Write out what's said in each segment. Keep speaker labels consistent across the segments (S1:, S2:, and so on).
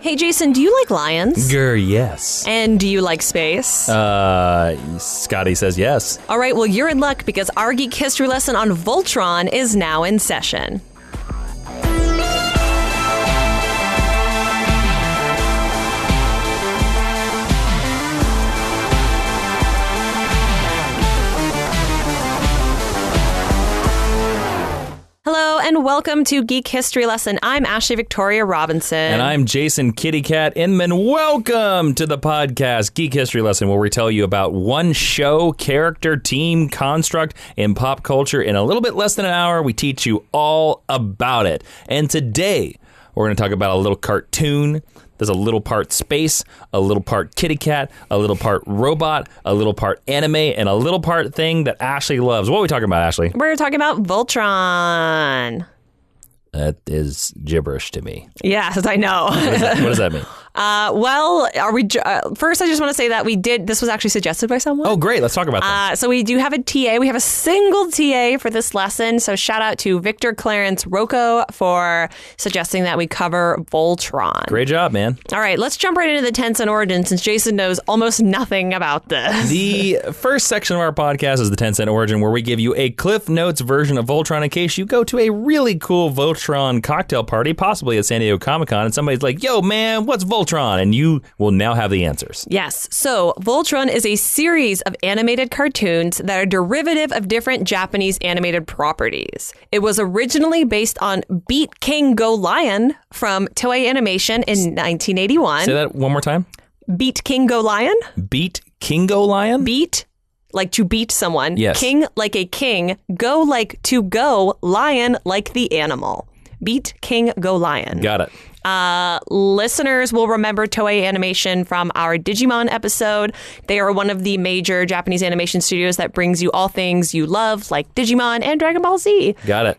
S1: Hey, Jason, do you like lions?
S2: Yes.
S1: And do you like space?
S2: Scotty says yes.
S1: All right, well, you're in luck because our Geek History lesson on Voltron is now in session. Hello and welcome to Geek History Lesson. I'm Ashley Victoria Robinson.
S2: And I'm Jason Kitty Cat Inman. Welcome to the podcast Geek History Lesson, where we tell you about one show, character, team, construct in pop culture. In a little bit less than an hour, we teach you all about it. And today, we're going to talk about a little cartoon. There's a little part space, a little part kitty cat, a little part robot, a little part anime, and a little part thing that Ashley loves. What are we talking about, Ashley?
S1: We're talking about Voltron.
S2: That is gibberish to me.
S1: Yes, I know.
S2: What does that mean?
S1: Well, are we? First, I just want to say that this was actually suggested by someone.
S2: Oh, great. Let's talk about that.
S1: So we do have a TA. We have a single TA for this lesson. So shout out to Victor Clarence Rocco for suggesting that we cover Voltron.
S2: Great job, man.
S1: All right, let's jump right into the tense and origin since Jason knows almost nothing about this.
S2: The first section of our podcast is the 10-cent origin, where we give you a Cliff Notes version of Voltron in case you go to a really cool Voltron cocktail party, possibly at San Diego Comic-Con, and somebody's like, yo, man, what's Voltron? And you will now have the answers.
S1: Yes. So Voltron is a series of animated cartoons that are derivative of different Japanese animated properties. It was originally based on Beat King Go Lion from Toei Animation in 1981.
S2: Say that one more time.
S1: Beat King Go Lion?
S2: Beat King Go Lion?
S1: Beat, like to beat someone.
S2: Yes.
S1: King, like a king. Go, like to go. Lion, like the animal. Beat King Go Lion.
S2: Got it.
S1: Listeners will remember Toei Animation from our Digimon episode. They are one of the major Japanese animation studios that brings you all things you love, like Digimon and Dragon Ball Z.
S2: Got it.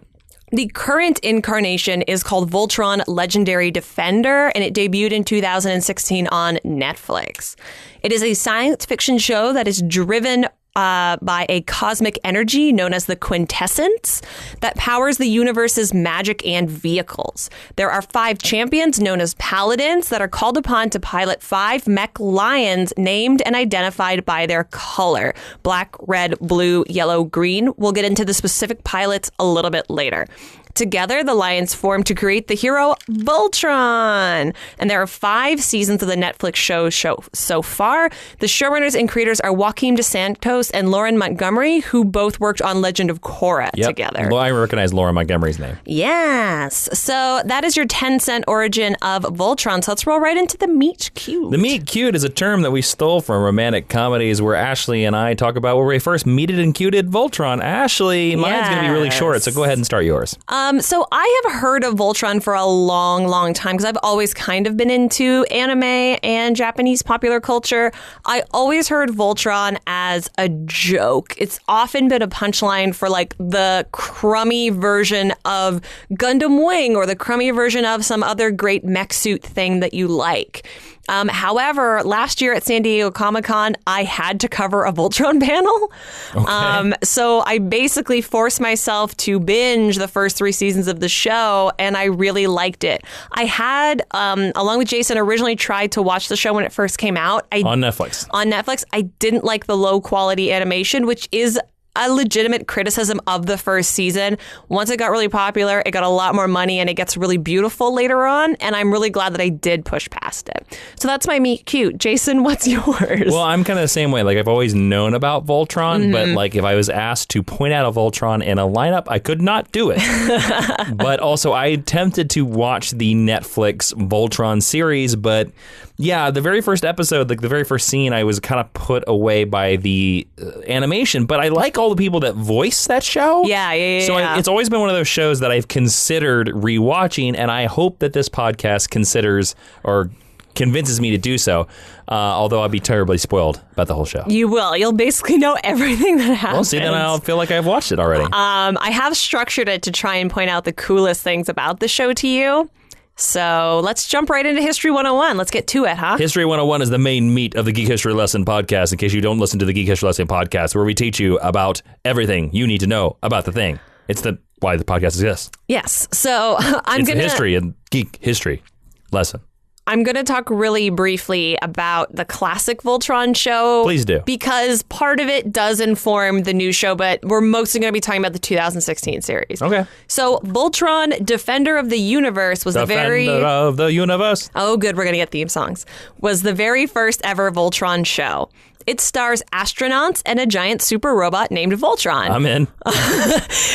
S1: The current incarnation is called Voltron Legendary Defender, and it debuted in 2016 on Netflix. It is a science fiction show that is driven by a cosmic energy known as the Quintessence that powers the universe's magic and vehicles. There are 5 champions known as Paladins that are called upon to pilot 5 mech lions named and identified by their color: black, red, blue, yellow, green. We'll get into the specific pilots a little bit later. Together, the Lions form to create the hero Voltron. And there are 5 seasons of the Netflix show so far. The showrunners and creators are Joaquin DeSantos and Lauren Montgomery, who both worked on Legend of Korra together.
S2: Well, I recognize Lauren Montgomery's name.
S1: Yes. So that is your 10-cent origin of Voltron. So let's roll right into the meet cute.
S2: The meet cute is a term that we stole from romantic comedies where Ashley and I talk about where we first meeted and cuted Voltron. Ashley, mine's going to be really short, so go ahead and start yours.
S1: So I have heard of Voltron for a long, long time because I've always kind of been into anime and Japanese popular culture. I always heard Voltron as a joke. It's often been a punchline for like the crummy version of Gundam Wing or the crummy version of some other great mech suit thing that you like. However, last year at San Diego Comic-Con, I had to cover a Voltron panel.
S2: Okay.
S1: So I basically forced myself to binge the first 3 seasons of the show, and I really liked it. I had, along with Jason, originally tried to watch the show when it first came out.
S2: On Netflix.
S1: On Netflix. I didn't like the low quality animation, which is a legitimate criticism of the first season. Once it got really popular, it got a lot more money and it gets really beautiful later on. And I'm really glad that I did push past it. So that's my meet cute. Jason, what's yours?
S2: Well, I'm kind of the same way. Like, I've always known about Voltron, but like if I was asked to point out a Voltron in a lineup, I could not do it. But also I attempted to watch the Netflix Voltron series, but yeah, the very first episode, like the very first scene, I was kind of put away by the animation, but I like all the people that voice that show.
S1: Yeah.
S2: So it's always been one of those shows that I've considered rewatching, and I hope that this podcast considers or convinces me to do so, although I'll be terribly spoiled about the whole show.
S1: You will. You'll basically know everything that happens.
S2: Well, see, then I'll feel like I've watched it already.
S1: I have structured it to try and point out the coolest things about the show to you. So let's jump right into History 101. Let's get to it, huh?
S2: History 101 is the main meat of the Geek History Lesson podcast, in case you don't listen to the Geek History Lesson podcast, where we teach you about everything you need to know about the thing. It's why the podcast exists.
S1: Yes. So I'm going to...
S2: It's the history and geek history lesson.
S1: I'm going to talk really briefly about the classic Voltron show.
S2: Please do.
S1: Because part of it does inform the new show, but we're mostly going to be talking about the 2016 series.
S2: Okay.
S1: So Voltron, Defender of the Universe, was
S2: Defender of the Universe.
S1: Oh, good. We're going to get theme songs. Was the very first ever Voltron show. It stars astronauts and a giant super robot named Voltron.
S2: I'm in.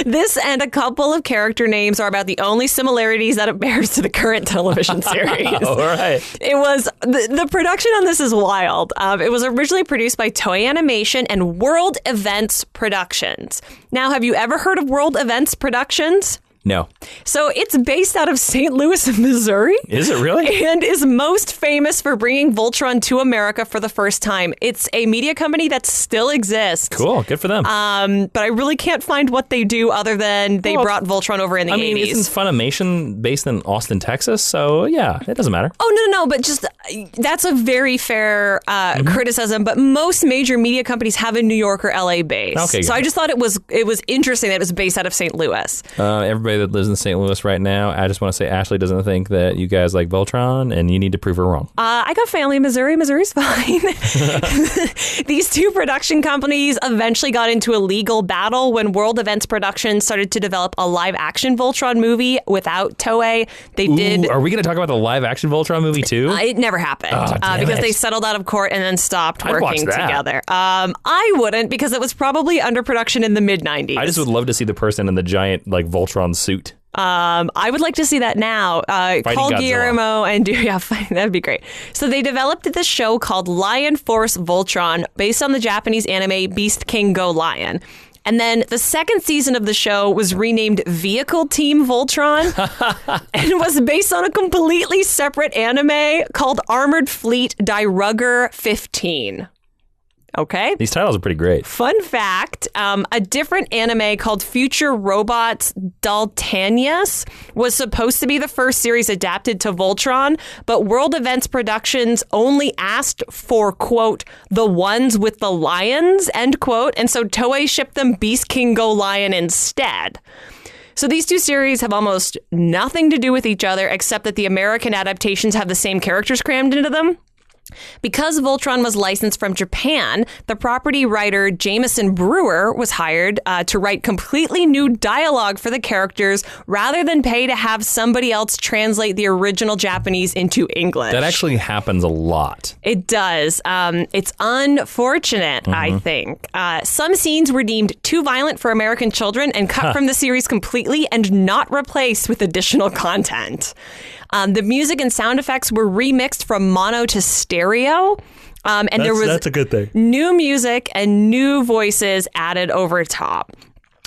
S1: This and a couple of character names are about the only similarities that it bears to the current television series.
S2: All right.
S1: It was, the production on this is wild. It was originally produced by Toei Animation and World Events Productions. Now, have you ever heard of World Events Productions?
S2: No.
S1: So it's based out of St. Louis, Missouri.
S2: Is it really?
S1: And is most famous for bringing Voltron to America for the first time. It's a media company that still exists.
S2: Cool. Good for them.
S1: But I really can't find what they do other than they brought Voltron over in the 80s.
S2: I mean, isn't Funimation based in Austin, Texas? So, yeah, it doesn't matter.
S1: Oh, no, but just that's a very fair criticism. But most major media companies have a New York or LA base.
S2: Okay,
S1: so I just thought it was interesting that it was based out of St. Louis.
S2: Everybody that lives in St. Louis right now, I just want to say Ashley doesn't think that you guys like Voltron, and you need to prove her wrong.
S1: I got family in Missouri. Missouri's fine. These two production companies eventually got into a legal battle when World Events Productions started to develop a live-action Voltron movie without Toei. They did.
S2: Are we going to talk about the live-action Voltron movie too?
S1: It never happened because they settled out of court and then stopped working together. I wouldn't, because it was probably under production in the mid-90s.
S2: I just would love to see the person in the giant Voltron suit.
S1: I would like to see that now. Call Guillermo and do, that'd be great. So they developed this show called Lion Force Voltron based on the Japanese anime Beast King Go Lion. And then the second season of the show was renamed Vehicle Team Voltron and was based on a completely separate anime called Armored Fleet Rrah 15. Okay.
S2: These titles are pretty great.
S1: Fun fact, a different anime called Future Robots Daltanius was supposed to be the first series adapted to Voltron, but World Events Productions only asked for, quote, the ones with the lions, end quote, and so Toei shipped them Beast King Go Lion instead. So these two series have almost nothing to do with each other, except that the American adaptations have the same characters crammed into them. Because Voltron was licensed from Japan, the property writer Jameson Brewer was hired to write completely new dialogue for the characters rather than pay to have somebody else translate the original Japanese into English.
S2: That actually happens a lot.
S1: It does. It's unfortunate, I think. Some scenes were deemed too violent for American children and cut from the series completely and not replaced with additional content. The music and sound effects were remixed from mono to stereo. That's
S2: a good thing.
S1: New music and new voices added over top.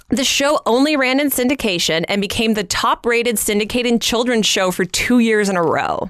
S1: The show only ran in syndication and became the top-rated syndicated children's show for 2 years in a row.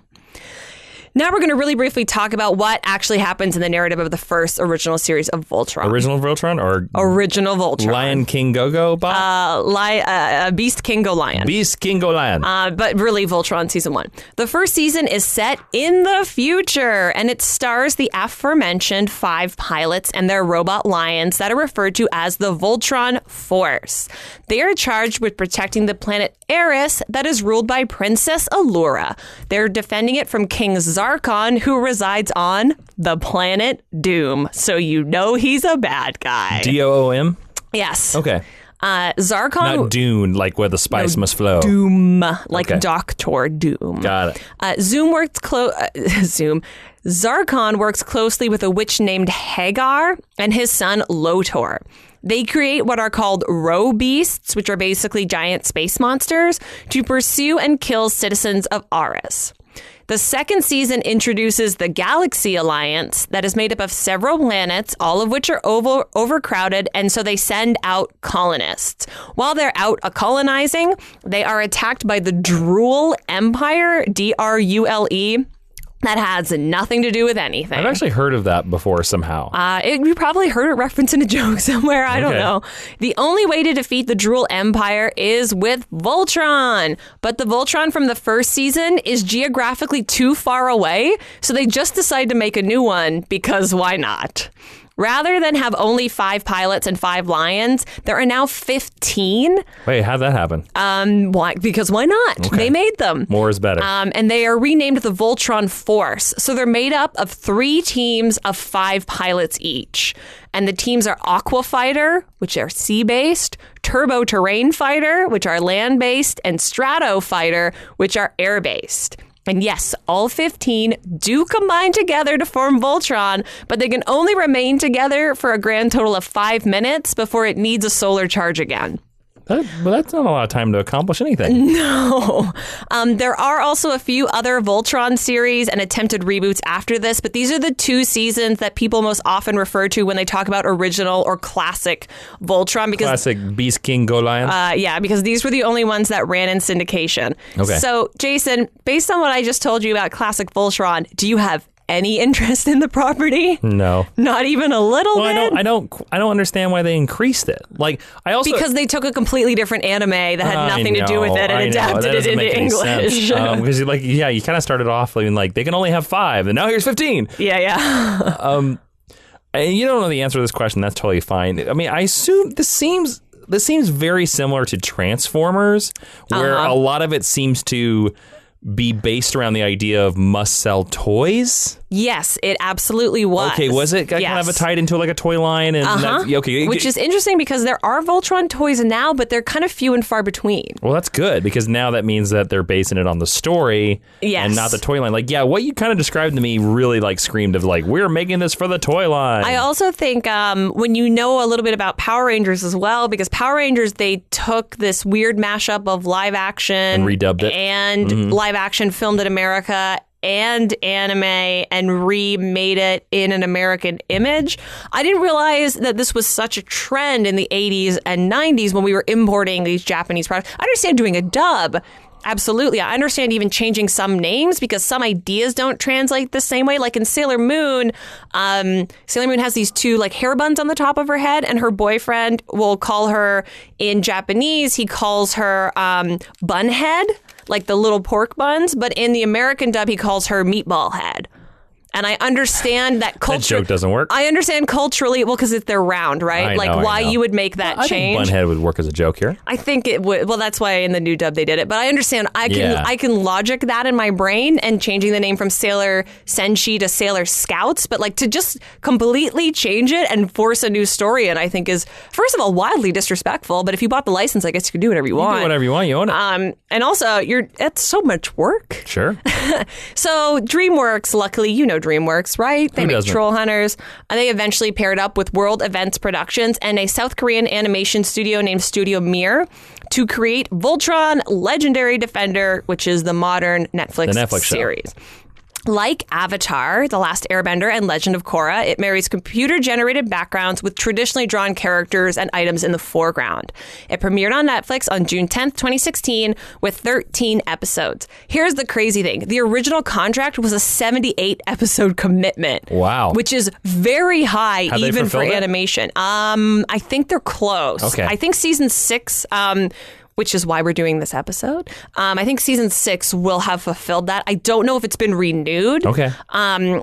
S1: Now we're going to really briefly talk about what actually happens in the narrative of the first original series of Voltron.
S2: Original Voltron or
S1: Original Voltron?
S2: Lion King Go-Go Bot?
S1: Beast King Go Lion.
S2: Beast King Go Lion.
S1: But really Voltron Season 1. The first season is set in the future, and it stars the aforementioned 5 pilots and their robot lions that are referred to as the Voltron Force. They are charged with protecting the planet Eris that is ruled by Princess Allura. They're defending it from King Zarkon, who resides on the planet Doom. So you know he's a bad guy.
S2: Doom?
S1: Yes.
S2: Okay.
S1: Zarkon.
S2: Not Dune, like where the spice must flow.
S1: Doom, like Dr. Doom.
S2: Got it.
S1: Zarkon works closely with a witch named Hagar and his son Lotor. They create what are called row beasts, which are basically giant space monsters, to pursue and kill citizens of Eris. The second season introduces the Galaxy Alliance that is made up of several planets, all of which are overcrowded, and so they send out colonists. While they're out colonizing, they are attacked by the Drule Empire, Drule. That has nothing to do with anything.
S2: I've actually heard of that before somehow.
S1: You probably heard it referenced in a joke somewhere. I don't know. The only way to defeat the Drule Empire is with Voltron. But the Voltron from the first season is geographically too far away, so they just decide to make a new one because why not? Rather than have only 5 pilots and 5 lions, there are now 15.
S2: Wait, how'd that happen?
S1: Why? Because why not?
S2: Okay.
S1: They made them.
S2: More is better.
S1: And they are renamed the Voltron Force. So they're made up of 3 teams of 5 pilots each. And the teams are Aqua Fighter, which are sea-based, Turbo Terrain Fighter, which are land-based, and Strato Fighter, which are air-based. And yes, all 15 do combine together to form Voltron, but they can only remain together for a grand total of 5 minutes before it needs a solar charge again.
S2: But that's not a lot of time to accomplish anything.
S1: No. There are also a few other Voltron series and attempted reboots after this, but these are the 2 seasons that people most often refer to when they talk about original or classic Voltron. Because
S2: classic Beast King Go Lion?
S1: Yeah, because these were the only ones that ran in syndication.
S2: Okay.
S1: So, Jason, based on what I just told you about classic Voltron, do you have any interest in the property?
S2: No.
S1: Not even a little bit?
S2: I don't understand why they increased it. Like, I also
S1: because they took a completely different anime that had nothing to do with it and adapted it into English.
S2: Because you kind of started off like they can only have 5, and now here's 15.
S1: Yeah.
S2: And you don't know the answer to this question. That's totally fine. I mean, I assume this seems very similar to Transformers, where a lot of it seems to be based around the idea of must-sell toys.
S1: Yes, it absolutely was.
S2: Okay, was it kind of tied into like a toy line? And okay,
S1: which is interesting because there are Voltron toys now, but they're kind of few and far between.
S2: Well, that's good because now that means that they're basing it on the story and not the toy line. Like, yeah, what you kind of described to me really like screamed of like, we're making this for the toy line.
S1: I also think when you know a little bit about Power Rangers as well, because Power Rangers, they took this weird mashup of live action
S2: and redubbed it
S1: and live action filmed in America and anime and remade it in an American image. I didn't realize that this was such a trend in the 80s and 90s when we were importing these Japanese products. I understand doing a dub. Absolutely. I understand even changing some names because some ideas don't translate the same way. Like in Sailor Moon has these 2 like hair buns on the top of her head, and her boyfriend will call her in Japanese. He calls her Bunhead, like the little pork buns. But in the American dub, he calls her Meatball Head. And I understand that culture.
S2: That joke doesn't work.
S1: I understand culturally, well, because they're round, right? Why you would make that change.
S2: I think Bunhead would work as a joke here.
S1: I think it would. Well, that's why in the new dub they did it. But I understand. I can logic that in my brain and changing the name from Sailor Senshi to Sailor Scouts. But like to just completely change it and force a new story in, I think is, first of all, wildly disrespectful. But if you bought the license, I guess you can do whatever you want.
S2: Do whatever you want. You own it.
S1: And also, it's so much work.
S2: Sure.
S1: So DreamWorks, luckily, you know DreamWorks, right? They make Troll Hunters. And they eventually paired up with World Events Productions and a South Korean animation studio named Studio Mir to create Voltron Legendary Defender, which is the modern Netflix series. Like Avatar, The Last Airbender, and Legend of Korra, it marries computer-generated backgrounds with traditionally drawn characters and items in the foreground. It premiered on Netflix on June 10th, 2016, with 13 episodes. Here's the crazy thing. The original contract was a 78-episode commitment.
S2: Wow.
S1: Which is very high, even for animation. I think they're close.
S2: Okay.
S1: I think season 6... which is why we're doing this episode. I think season 6 will have fulfilled that. I don't know if it's been renewed.
S2: Okay.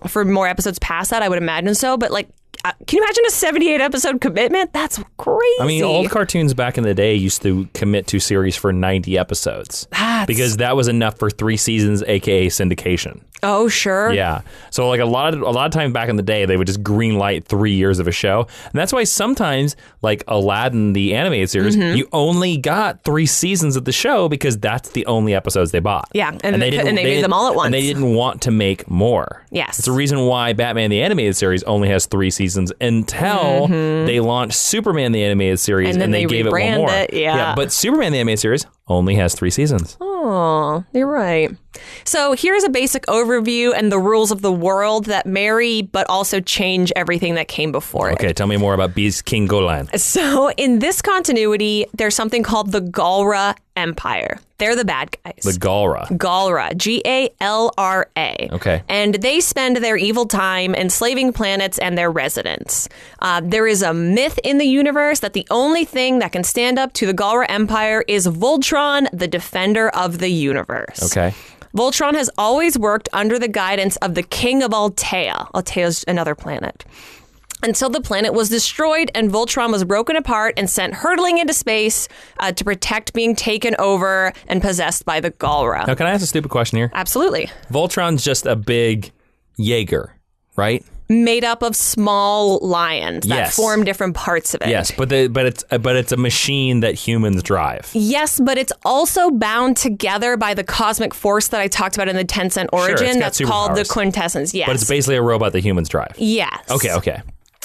S1: For more episodes past that, I would imagine so. But like, can you imagine a 78 episode commitment? That's crazy.
S2: I mean, old cartoons back in the day used to commit to series for 90 episodes because that was enough for 3 seasons, aka syndication.
S1: Oh, sure.
S2: Yeah. So like a lot of time back in the day, they would just green light 3 years of a show. And that's why sometimes like Aladdin, the animated series, you only got 3 seasons of the show because that's the only episodes they bought.
S1: Yeah. And they made them all at once.
S2: And they didn't want to make more.
S1: Yes.
S2: It's the reason why Batman, the animated series only has 3 seasons until they launched Superman, the animated series, and they gave it one more.
S1: Yeah.
S2: But Superman, the animated series, only has 3 seasons.
S1: Oh, you're right. So here's a basic overview and the rules of the world that marry but also change everything that came before it.
S2: Okay, tell me more about Beast King Golan.
S1: So in this continuity, there's something called the Gallra Empire. They're the bad guys.
S2: The Gallra.
S1: Gallra. G-A-L-R-A.
S2: Okay.
S1: And they spend their evil time enslaving planets and their residents. There is a myth in the universe that the only thing that can stand up to the Gallra Empire is Voltron, the defender of the universe.
S2: Okay.
S1: Voltron has always worked under the guidance of the King of Altea. Altea is another planet. until the planet was destroyed and Voltron was broken apart and sent hurtling into space to protect being taken over and possessed by the Galra.
S2: Now, can I ask a stupid question here?
S1: Absolutely.
S2: Voltron's just a big Jaeger, right?
S1: Made up of small lions that
S2: Yes.
S1: form different parts of it.
S2: Yes, but it's a machine that humans drive.
S1: Yes, but it's also bound together by the cosmic force that I talked about in the Tencent origin.
S2: it's got
S1: That's called the
S2: superpowers.
S1: Quintessence. Yes.
S2: But it's basically a robot that humans drive.
S1: Yes.
S2: Okay.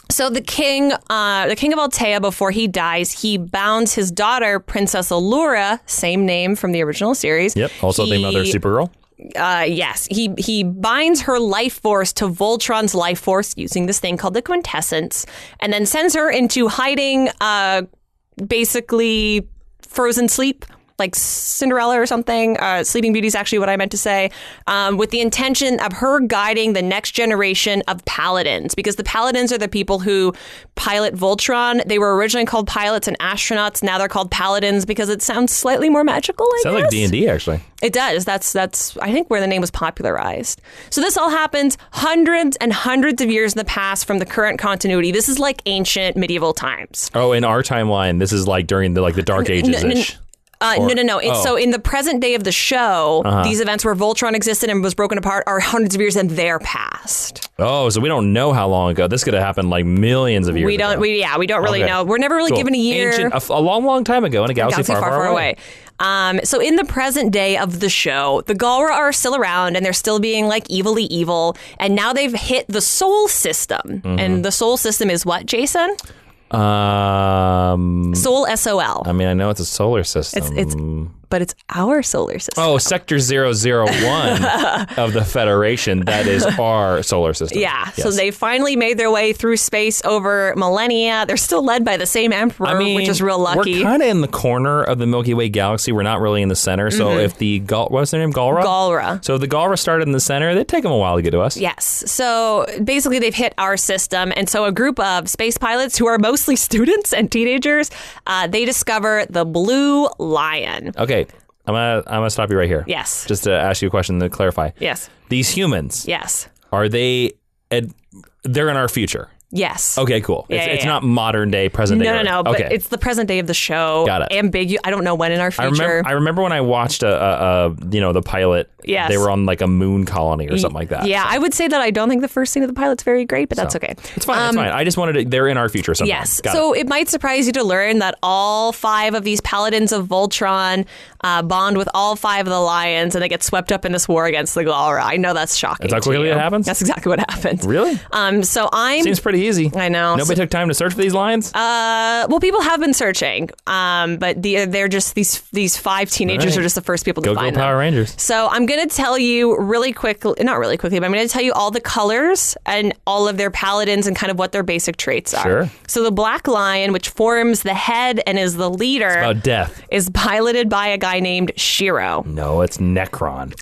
S1: So the king of Altea, before he dies, he bounds his daughter, Princess Allura, same name from the original series.
S2: Yep. Also the mother of Supergirl.
S1: Yes, he binds her life force to Voltron's life force using this thing called the Quintessence, and then sends her into hiding, basically frozen sleep, like Cinderella or something. Sleeping Beauty is actually what I meant to say, with the intention of her guiding the next generation of Paladins, because the Paladins are the people who pilot Voltron. They were originally called pilots and astronauts. Now they're called Paladins because it sounds slightly more magical, I
S2: Sounds
S1: guess.
S2: like D&D, actually.
S1: It does. That's I think where the name was popularized. So this all happens hundreds and hundreds of years in the past from the current continuity. This is like ancient medieval times.
S2: Oh, in our timeline, this is like during the Dark Ages-ish.
S1: No. So in the present day of the show, these events where Voltron existed and was broken apart are hundreds of years in their past.
S2: Oh, so we don't know how long ago. This could have happened like millions of years ago.
S1: We don't really know. We're never really given a year.
S2: Ancient, a long time ago in a galaxy far away.
S1: So in the present day of the show, the Galra are still around and they're still being like evilly evil. And now they've hit the Sol system. And the Sol system is what, Jason? Sol, S-O-L.
S2: I mean, I know it's a solar system.
S1: But it's our solar system.
S2: Oh, Sector 001 of the Federation. That is our solar system.
S1: Yeah.
S2: Yes.
S1: So they finally made their way through space over millennia. They're still led by the same emperor, which is real lucky.
S2: We're kind of in the corner of the Milky Way galaxy. We're not really in the center. So if the what's their name? Galra?
S1: Galra.
S2: So if the Galra started in the center, it'd take them a while to get to us.
S1: Yes. So basically they've hit our system. And so a group of space pilots who are mostly students and teenagers, they discover the Blue Lion.
S2: Okay. I'm gonna stop you right here.
S1: Yes.
S2: Just to ask you a question to clarify.
S1: Yes.
S2: These humans.
S1: Yes.
S2: Are they? They're in our future.
S1: Yes.
S2: Okay, cool.
S1: Yeah,
S2: It's
S1: yeah.
S2: not modern day, present day.
S1: No. But
S2: okay.
S1: it's the present day of the show.
S2: Got it.
S1: I don't know when in our future.
S2: I remember when I watched the pilot.
S1: Yes.
S2: They were on like a moon colony or something like that.
S1: Yeah, I would say that I don't think the first scene of the pilot's very great, but that's okay.
S2: It's fine. It's fine. I just wanted to. They're in our future sometime.
S1: Yes. So it might surprise you to learn that all 5 of these Paladins of Voltron bond with all 5 of the Lions, and they get swept up in this war against the Galra. I know that's shocking.
S2: Is that quickly it happens?
S1: That's exactly what happens.
S2: Really? Seems pretty easy.
S1: I know.
S2: Nobody took time to search for these lions?
S1: Well, people have been searching, but they're just these 5 teenagers
S2: Right.
S1: are just the first people to find
S2: Go
S1: them.
S2: Power Rangers.
S1: So I'm going to tell you not really quickly, but I'm going to tell you all the colors and all of their Paladins and kind of what their basic traits are.
S2: Sure.
S1: So the Black Lion, which forms the head and is the leader,
S2: About death.
S1: is piloted by a guy named Shiro.
S2: No, it's Necron.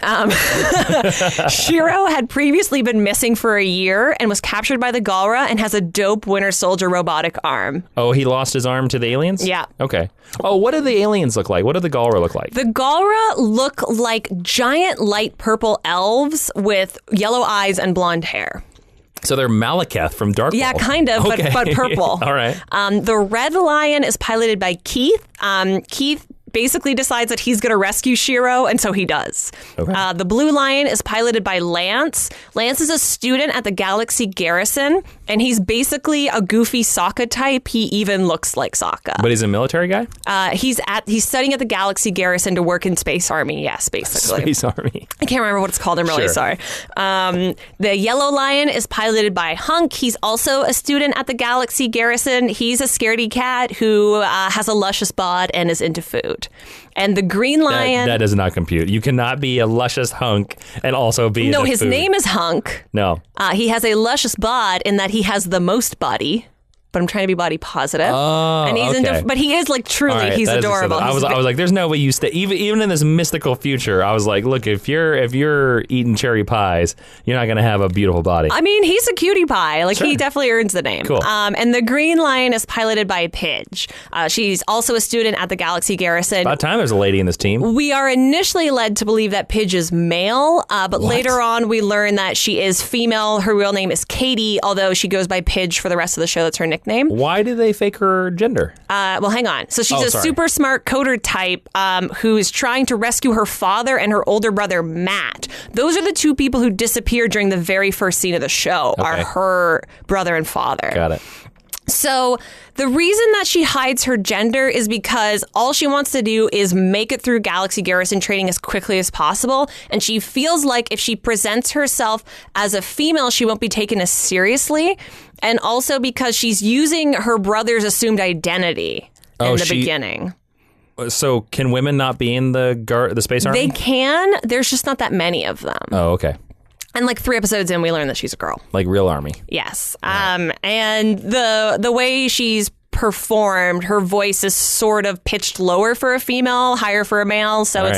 S1: Shiro had previously been missing for a year and was captured by the Galra and has a dope Winter Soldier robotic arm.
S2: Oh, he lost his arm to the aliens?
S1: Yeah.
S2: Okay. Oh, what do the aliens look like? What do the Galra look like?
S1: The Galra look like giant light purple elves with yellow eyes and blonde hair.
S2: So they're Malekith from Dark
S1: Yeah,
S2: World.
S1: kind of,
S2: Okay.
S1: but purple.
S2: All right.
S1: The Red Lion is piloted by Keith. Keith basically decides that he's going to rescue Shiro, and so he does.
S2: Okay.
S1: The Blue Lion is piloted by Lance. Lance is a student at the Galaxy Garrison, and he's basically a goofy Sokka type. He even looks like Sokka.
S2: But he's a military guy?
S1: He's studying at the Galaxy Garrison to work in Space Army. Yes, basically.
S2: Space Army.
S1: I can't remember what it's called. I'm really
S2: Sure.
S1: sorry. The Yellow Lion is piloted by Hunk. He's also a student at the Galaxy Garrison. He's a scaredy cat who has a luscious bod and is into food. And the Green Lion...
S2: That does not compute. You cannot be a luscious hunk and also be
S1: No,
S2: into
S1: his
S2: food.
S1: name is Hunk.
S2: No.
S1: He has a luscious bod in that he has the most body. but I'm trying to be body positive.
S2: Oh,
S1: and he's
S2: okay.
S1: but he is like truly, he's adorable.
S2: I was like, there's no way you stay even in this mystical future. I was like, look, if you're eating cherry pies, you're not gonna have a beautiful body.
S1: I mean, he's a cutie pie. Like,
S2: sure.
S1: He definitely earns the name.
S2: Cool.
S1: And the Green Lion is piloted by Pidge. She's also a student at the Galaxy Garrison.
S2: About time there's a lady in this team.
S1: We are initially led to believe that Pidge is male, but later on we learn that she is female. Her real name is Katie, although she goes by Pidge for the rest of the show. That's her nickname.
S2: Why do they fake her gender?
S1: Well, hang on. So she's super smart coder type who is trying to rescue her father and her older brother, Matt. Those are the two people who disappeared during the very first scene of the show, are her brother and father.
S2: Got it.
S1: So the reason that she hides her gender is because all she wants to do is make it through Galaxy Garrison training as quickly as possible. And she feels like if she presents herself as a female, she won't be taken as seriously. And also because she's using her brother's assumed identity in the beginning.
S2: So can women not be in the Space Army?
S1: They can. There's just not that many of them.
S2: Oh, okay.
S1: And like 3 episodes in, we learn that she's a girl.
S2: Like real army.
S1: Yes. And the way she's performed, her voice is sort of pitched lower for a female, higher for a male. So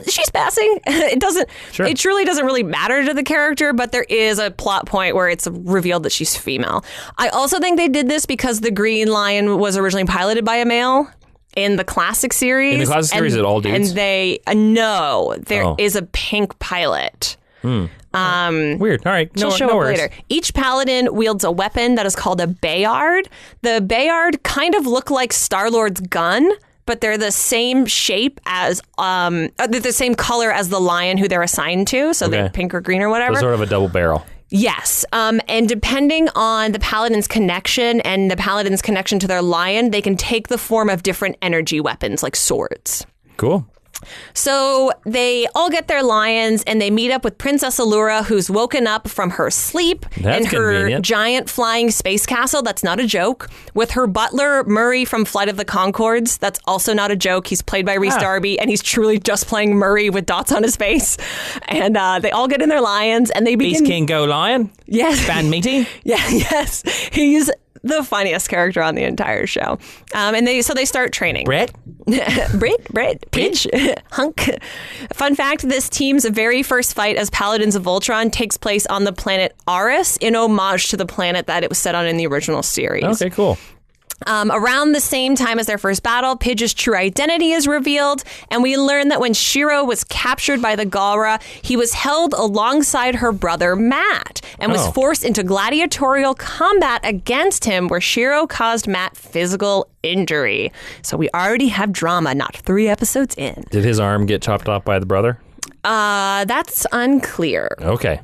S1: she's passing. It truly doesn't really matter to the character, but there is a plot point where it's revealed that she's female. I also think they did this because the Green Lion was originally piloted by a male. In the classic series.
S2: In the classic series, it all dudes?
S1: And there is a pink pilot.
S2: Weird. All right.
S1: She'll show up later. Each paladin wields a weapon that is called a Bayard. The Bayard kind of look like Star-Lord's gun, but they're the same shape as, they're the same color as the lion who they're assigned to. So they're pink or green or whatever.
S2: So sort of a double barrel.
S1: Yes. And depending on the paladin's connection and the paladin's connection to their lion, they can take the form of different energy weapons like swords.
S2: Cool.
S1: So they all get their lions and they meet up with Princess Allura, who's woken up from her sleep in her giant flying space castle. That's not a joke. With her butler, Murray from Flight of the Conchords. That's also not a joke. He's played by Rhys Darby, and he's truly just playing Murray with dots on his face. And they all get in their lions and they begin...
S2: Beast King Go Lion?
S1: Yes.
S2: Fan meeting?
S1: Yeah, yes. He's the funniest character on the entire show. And they start training.
S2: Brett,
S1: Pidge, Hunk. Fun fact, this team's very first fight as Paladins of Voltron takes place on the planet Aris in homage to the planet that it was set on in the original series.
S2: Okay, cool.
S1: Around the same time as their first battle, Pidge's true identity is revealed, and we learn that when Shiro was captured by the Galra, he was held alongside her brother Matt and was forced into gladiatorial combat against him, where Shiro caused Matt physical injury. So we already have drama, not 3 episodes in.
S2: Did his arm get chopped off by the brother?
S1: That's unclear.
S2: Okay.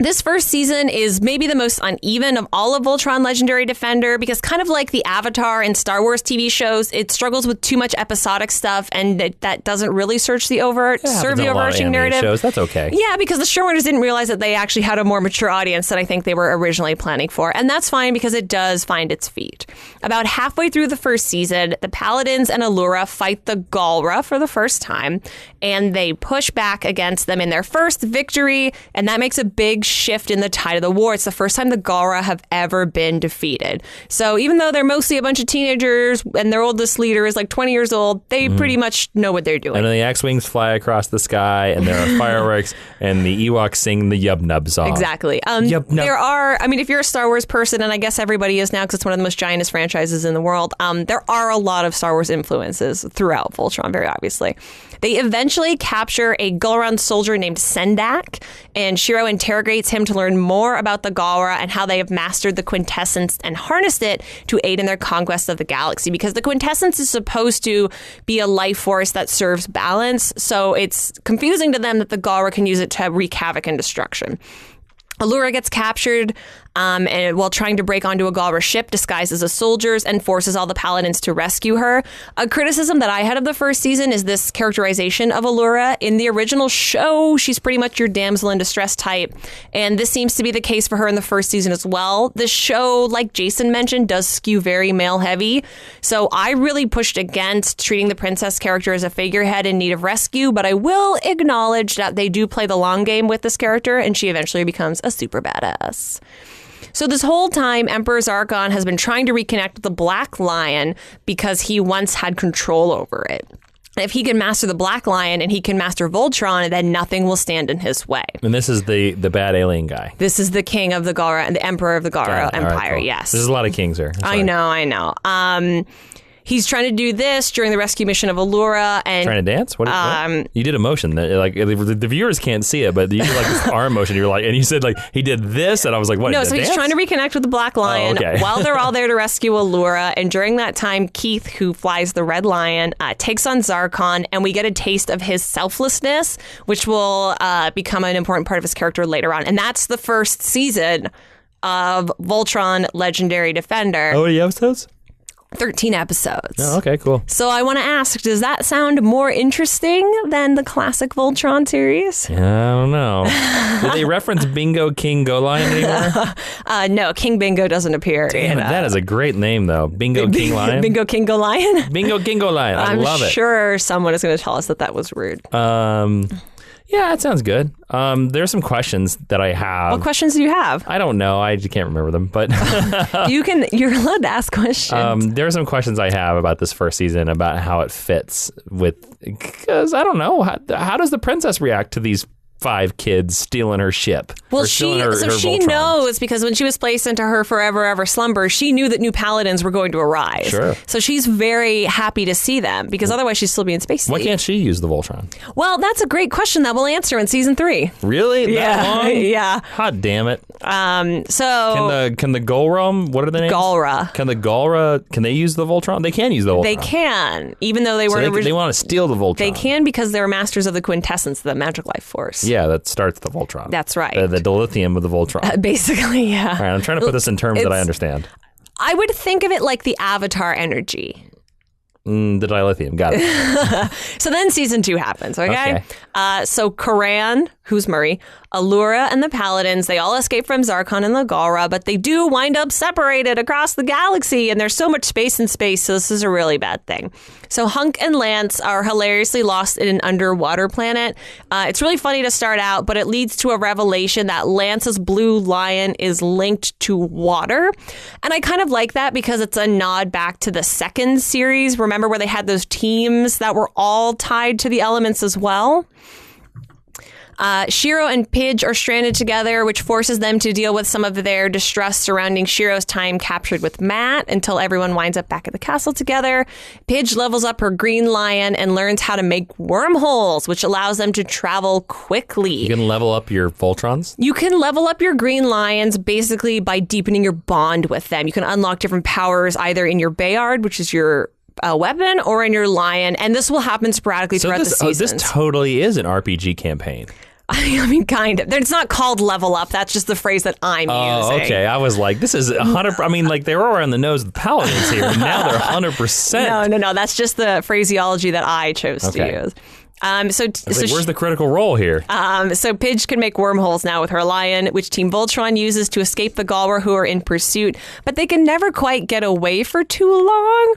S1: This first season is maybe the most uneven of all of Voltron Legendary Defender because kind of like the Avatar and Star Wars TV shows, it struggles with too much episodic stuff and that doesn't really serve the overarching narrative.
S2: Shows. That's okay.
S1: Yeah, because the showrunners didn't realize that they actually had a more mature audience than I think they were originally planning for. And that's fine because it does find its feet. About halfway through the first season, the Paladins and Allura fight the Galra for the first time, and they push back against them in their first victory, and that makes a big shift in the tide of the war. It's the first time the Gara have ever been defeated. So even though they're mostly a bunch of teenagers and their oldest leader is like 20 years old, they pretty much know what they're doing.
S2: And then the X-Wings fly across the sky and there are fireworks and the Ewoks sing the Yub Nub song.
S1: Exactly. There are, I mean, if you're a Star Wars person, and I guess everybody is now because it's one of the most giantest franchises in the world, there are a lot of Star Wars influences throughout Voltron, very obviously. They eventually capture a Galran soldier named Sendak, and Shiro interrogates him to learn more about the Galra and how they have mastered the Quintessence and harnessed it to aid in their conquest of the galaxy, because the Quintessence is supposed to be a life force that serves balance, so it's confusing to them that the Galra can use it to wreak havoc and destruction. Allura gets captured and while trying to break onto a Galra ship disguised as a soldier's and forces all the Paladins to rescue her. A criticism that I had of the first season is this characterization of Allura. In the original show, she's pretty much your damsel in distress type, and this seems to be the case for her in the first season as well. The show, like Jason mentioned, does skew very male-heavy, so I really pushed against treating the princess character as a figurehead in need of rescue, but I will acknowledge that they do play the long game with this character, and she eventually becomes a super badass. So this whole time, Emperor Zarkon has been trying to reconnect with the Black Lion because he once had control over it. If he can master the Black Lion and he can master Voltron, then nothing will stand in his way.
S2: And this is the bad alien guy.
S1: This is the king of the Gara and the emperor of the Gara Empire,
S2: right, cool.
S1: yes.
S2: There's a lot of kings here.
S1: I know. He's trying to do this during the rescue mission of Allura. And
S2: trying to dance? What? You did a motion that, like, the viewers can't see it, but you did like this arm motion. You were like, and you said like he did this, and I was like, what?
S1: No, so he's trying to reconnect with the Black Lion while they're all there to rescue Allura. And during that time, Keith, who flies the Red Lion, takes on Zarkon, and we get a taste of his selflessness, which will become an important part of his character later on. And that's the first season of Voltron Legendary Defender.
S2: How many episodes?
S1: 13 episodes.
S2: Oh, okay, cool.
S1: So I want to ask, does that sound more interesting than the classic Voltron series?
S2: Yeah, I don't know. Did they reference Bingo King Go Lion anymore?
S1: No, King Bingo doesn't appear.
S2: Damn it, that is a great name, though. Bingo King Lion?
S1: Bingo King Go Lion?
S2: Bingo King Go Lion. I love it.
S1: I'm sure someone is going to tell us that was rude.
S2: Yeah, that sounds good. There's some questions that I have.
S1: What questions do you have?
S2: I don't know. I just can't remember them. But
S1: you're allowed to ask questions.
S2: There are some questions I have about this first season, about how it fits with, because I don't know, how does the princess react to these 5 kids stealing her ship?
S1: Well, she knows, because when she was placed into her forever ever slumber, she knew that new Paladins were going to arise.
S2: Sure.
S1: So she's very happy to see them, because otherwise she'd still be in space.
S2: Why can't she use the Voltron?
S1: Well, that's a great question that we'll answer in season 3.
S2: Really? That long?
S1: Yeah.
S2: Hot damn it.
S1: So
S2: can the Golrum, what are the names?
S1: Gallra.
S2: Can the Gallra, can they use the Voltron? They can use the Voltron.
S1: They can, even though they weren't originally.
S2: They want to steal the Voltron.
S1: They can, because they're masters of the Quintessence, the magic life force.
S2: Yeah, that starts the Voltron.
S1: That's right.
S2: The dilithium of the Voltron.
S1: Basically, yeah.
S2: All right, I'm trying to put this in terms that I understand.
S1: I would think of it like the Avatar energy.
S2: The dilithium, got it.
S1: So then season 2 happens, okay? So Karan, who's Murray, Allura, and the Paladins, they all escape from Zarkon and the Galra, but they do wind up separated across the galaxy, and there's so much space in space, so this is a really bad thing. So Hunk and Lance are hilariously lost in an underwater planet. It's really funny to start out, but it leads to a revelation that Lance's blue lion is linked to water. And I kind of like that, because it's a nod back to the second series. Remember where they had those teams that were all tied to the elements as well? Shiro and Pidge are stranded together, which forces them to deal with some of their distress surrounding Shiro's time captured with Matt until everyone winds up back at the castle together. Pidge levels up her green lion and learns how to make wormholes, which allows them to travel quickly.
S2: You can level up your Voltrons?
S1: You can level up your green lions basically by deepening your bond with them. You can unlock different powers either in your Bayard, which is your weapon, or in your lion, and this will happen sporadically throughout the seasons.
S2: This totally is an RPG campaign.
S1: I mean, kind of. It's not called level up. That's just the phrase that I'm using.
S2: Oh, okay. I was like, this is 100. I mean, like, they were around the nose of the Paladins here, and now they're 100%.
S1: No. That's just the phraseology that I chose to use.
S2: Where's the critical role here?
S1: So Pidge can make wormholes now with her lion, which Team Voltron uses to escape the Galra who are in pursuit, but they can never quite get away for too long.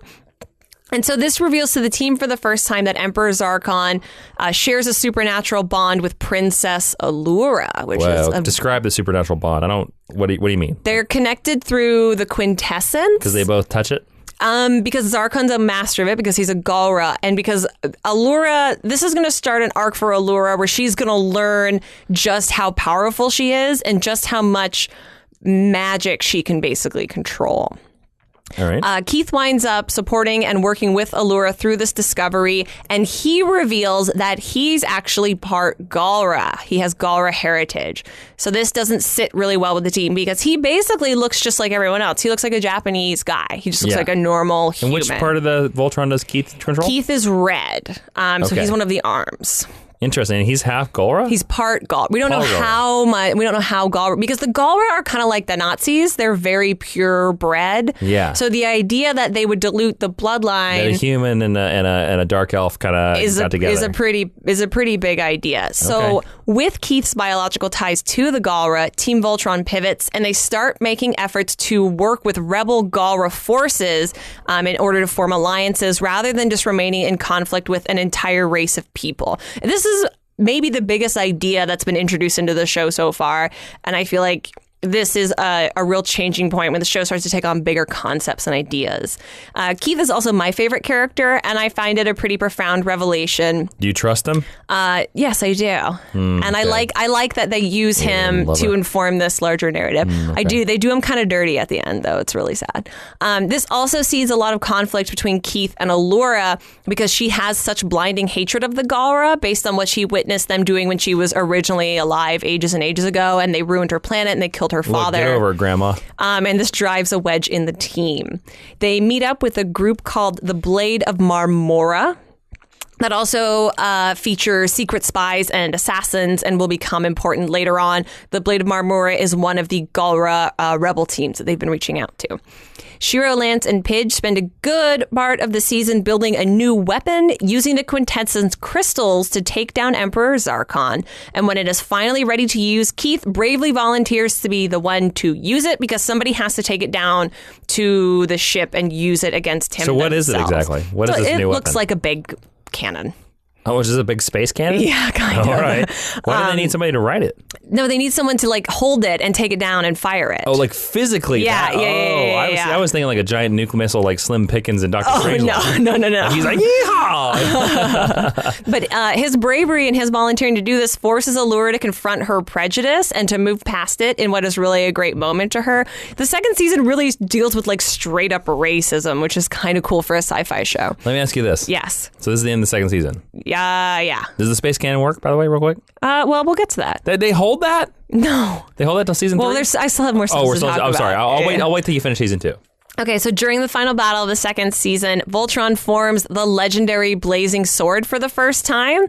S1: And so this reveals to the team for the first time that Emperor Zarkon shares a supernatural bond with Princess Allura, which is
S2: describe the supernatural bond. What do you mean?
S1: They're connected through the Quintessence.
S2: Because they both touch it?
S1: Because Zarkon's a master of it, because he's a Galra, and because Allura, this is going to start an arc for Allura where she's going to learn just how powerful she is and just how much magic she can basically control.
S2: All right.
S1: Keith winds up supporting and working with Allura through this discovery, and he reveals that he's actually part Galra. He has Galra heritage. So this doesn't sit really well with the team, because he basically looks just like everyone else. He looks like a Japanese guy. He just looks like a normal human.
S2: And which part of the Voltron does Keith control?
S1: Keith is red. So he's one of the arms.
S2: Interesting. He's half Galra?
S1: He's part Gall. We don't know how much. We don't know how Galra, because the Galra are kind of like the Nazis. They're very purebred.
S2: Yeah.
S1: So the idea that they would dilute the bloodline,
S2: that a human and a dark elf kind of got together,
S1: is a pretty big idea. So with Keith's biological ties to the Galra, Team Voltron pivots, and they start making efforts to work with rebel Galra forces in order to form alliances, rather than just remaining in conflict with an entire race of people. This is maybe the biggest idea that's been introduced into the show so far, and I feel like this is a real changing point when the show starts to take on bigger concepts and ideas. Keith is also my favorite character, and I find it a pretty profound revelation.
S2: Do you trust him?
S1: Yes, I do. And I like that they use him to inform this larger narrative. Okay. I do. They do him kind of dirty at the end, though. It's really sad. This also sees a lot of conflict between Keith and Allura because she has such blinding hatred of the Galra based on what she witnessed them doing when she was originally alive ages and ages ago, and they ruined her planet and they killed her father.
S2: Get over it, Grandma.
S1: And this drives a wedge in the team. They meet up with a group called the Blade of Marmora that also features secret spies and assassins and will become important later on. The Blade of Marmora is one of the Galra rebel teams that they've been reaching out to. Shiro, Lance, and Pidge spend a good part of the season building a new weapon using the Quintessence crystals to take down Emperor Zarkon. And when it is finally ready to use, Keith bravely volunteers to be the one to use it because somebody has to take it down to the ship and use it against him.
S2: So what is it exactly? What is this new weapon?
S1: It looks like a big cannon.
S2: Oh, is this a big space cannon?
S1: Yeah, kind of.
S2: All right. Why do they need somebody to write it?
S1: No, they need someone to like hold it and take it down and fire it.
S2: Oh, like physically?
S1: Yeah.
S2: I was thinking like a giant nuke missile like Slim Pickens and Dr. Strangelove.
S1: No.
S2: And he's like, yeehaw!
S1: But his bravery and his volunteering to do this forces Allura to confront her prejudice and to move past it in what is really a great moment to her. The second season really deals with like straight up racism, which is kind of cool for a sci-fi show.
S2: Let me ask you this.
S1: Yes.
S2: So this is the end of the second season?
S1: Yeah.
S2: Does the space cannon work, by the way, real quick?
S1: Well, we'll get to that.
S2: They hold that?
S1: No.
S2: They hold that till season 3?
S1: Well, I still have more stuff to talk about.
S2: I'm sorry. I'll wait till you finish season 2.
S1: Okay, so during the final battle of the second season, Voltron forms the legendary blazing sword for the first time,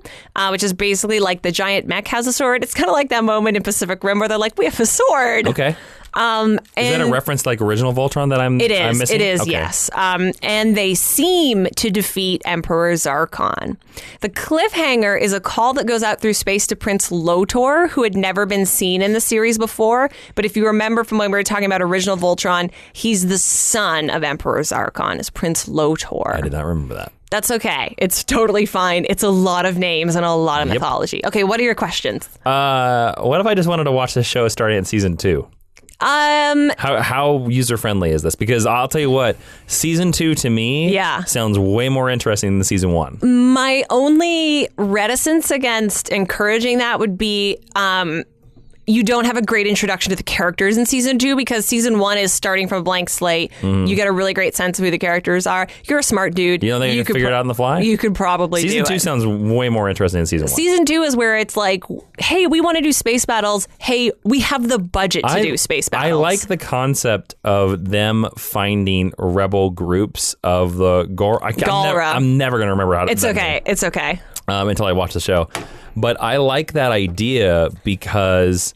S1: which is basically like the giant mech has a sword. It's kind of like that moment in Pacific Rim where they're like, we have a sword.
S2: Okay. Is that a reference to like original Voltron that I'm missing?
S1: It is,
S2: okay.
S1: Yes. And they seem to defeat Emperor Zarkon. The cliffhanger is a call that goes out through space to Prince Lotor, who had never been seen in the series before. But if you remember from when we were talking about original Voltron, he's the son of Emperor Zarkon, is Prince Lotor.
S2: I did not remember that.
S1: That's okay. It's totally fine. It's a lot of names and a lot of mythology. Okay, what are your questions?
S2: What if I just wanted to watch this show starting in season 2? How user friendly is this? Because I'll tell you what, season 2 to me sounds way more interesting than season 1.
S1: My only reticence against encouraging that would be you don't have a great introduction to the characters in season 2 because season 1 is starting from a blank slate. You get a really great sense of who the characters are. You're a smart dude.
S2: You don't think you can figure it out on the fly?
S1: You could probably do it.
S2: Season 2 sounds way more interesting than season 1.
S1: Season 2 is where it's like, hey, we want to do space battles. Hey, we have the budget to do space battles.
S2: I like the concept of them finding rebel groups of the
S1: Galra.
S2: I'm never going to remember how to.
S1: It's okay. It's okay.
S2: Until I watch the show. But I like that idea because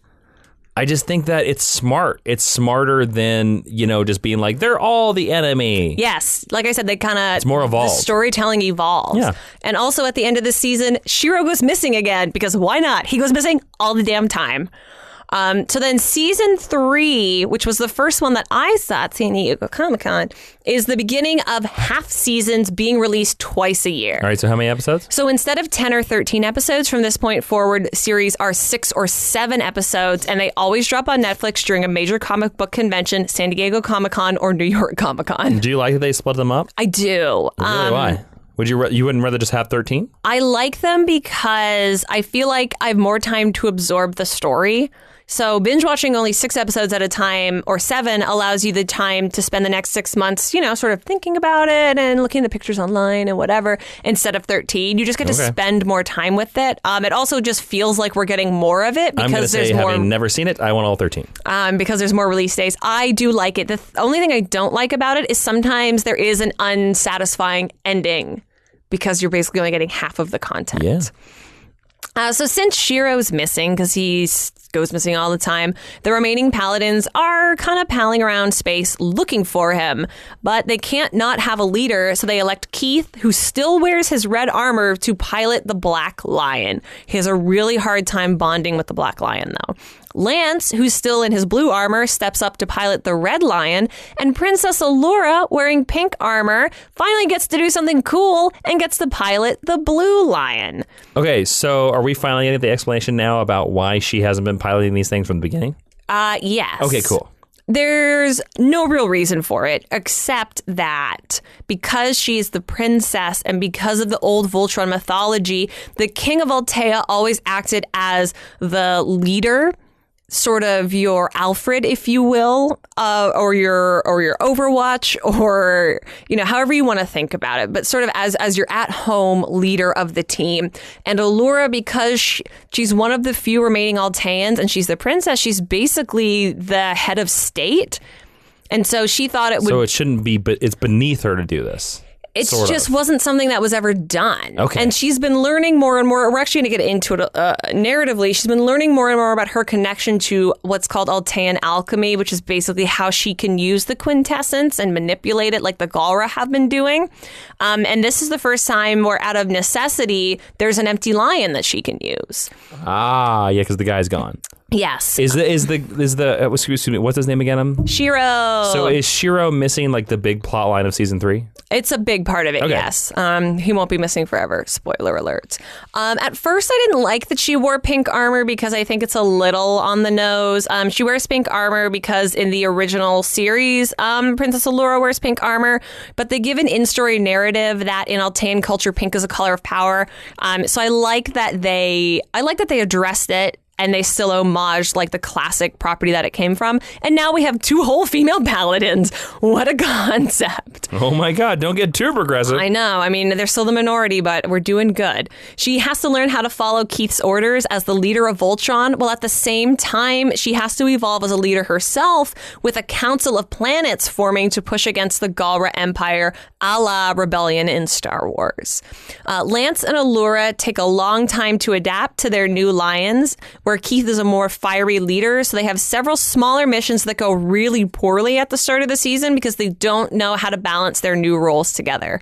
S2: I just think that it's smart. It's smarter than, just being like, they're all the enemy.
S1: Yes. Like I said, it's
S2: more evolved.
S1: The storytelling evolves.
S2: Yeah.
S1: And also at the end of the season, Shiro goes missing again because why not? He goes missing all the damn time. So then season 3, which was the first one that I saw at San Diego Comic-Con, is the beginning of half seasons being released twice a year.
S2: All right, so how many episodes?
S1: So instead of 10 or 13 episodes from this point forward, series are 6 or 7 episodes, and they always drop on Netflix during a major comic book convention, San Diego Comic-Con or New York Comic-Con.
S2: Do you like that they split them up?
S1: I do.
S2: Really, why? You wouldn't rather just have 13?
S1: I like them because I feel like I have more time to absorb the story. So binge watching only 6 episodes at a time or 7 allows you the time to spend the next 6 months, sort of thinking about it and looking at the pictures online and whatever. Instead of 13, you just get to spend more time with it. It also just feels like we're getting more of it because there's more.
S2: Having never seen it, I want all 13.
S1: Because there's more release days. I do like it. The only thing I don't like about it is sometimes there is an unsatisfying ending because you're basically only getting half of the content.
S2: Yeah.
S1: So since Shiro's missing, because he goes missing all the time, the remaining Paladins are kind of palling around space looking for him. But they can't not have a leader, so they elect Keith, who still wears his red armor, to pilot the Black Lion. He has a really hard time bonding with the Black Lion, though. Lance, who's still in his blue armor, steps up to pilot the Red Lion, and Princess Allura, wearing pink armor, finally gets to do something cool and gets to pilot the Blue Lion.
S2: Okay, so are we finally getting the explanation now about why she hasn't been piloting these things from the beginning?
S1: Yes.
S2: Okay, cool.
S1: There's no real reason for it, except that because she's the princess and because of the old Voltron mythology, the king of Altea always acted as the leader, sort of your Alfred, if you will, or your Overwatch, or however you want to think about it, but sort of as your at-home leader of the team. And Allura, because she's one of the few remaining Alteans and she's the princess, she's basically the head of state. And so she thought it would.
S2: So it shouldn't be, but it's beneath her to do this.
S1: It just wasn't something that was ever done.
S2: Okay.
S1: And she's been learning more and more. We're actually going to get into it narratively. She's been learning more and more about her connection to what's called Altean alchemy, which is basically how she can use the Quintessence and manipulate it like the Gallra have been doing. And this is the first time where, out of necessity, there's an empty lion that she can use.
S2: Ah, yeah, because the guy's gone.
S1: Yes.
S2: Is the excuse me, what's his name again?
S1: Shiro.
S2: So is Shiro missing like the big plot line of season 3?
S1: It's a big part of it,
S2: okay.
S1: Yes. He won't be missing forever. Spoiler alert. At first, I didn't like that she wore pink armor because I think it's a little on the nose. She wears pink armor because in the original series, Princess Allura wears pink armor, but they give an in-story narrative that in Altean culture, pink is a color of power. So I like that they addressed it. And they still homage like the classic property that it came from. And now we have 2 whole female paladins. What a concept.
S2: Oh my God, don't get too progressive.
S1: I know. I mean, they're still the minority, but we're doing good. She has to learn how to follow Keith's orders as the leader of Voltron, while at the same time, she has to evolve as a leader herself with a council of planets forming to push against the Gallra Empire, a la Rebellion in Star Wars. Lance and Allura take a long time to adapt to their new lions, where Keith is a more fiery leader. So they have several smaller missions that go really poorly at the start of the season because they don't know how to balance their new roles together.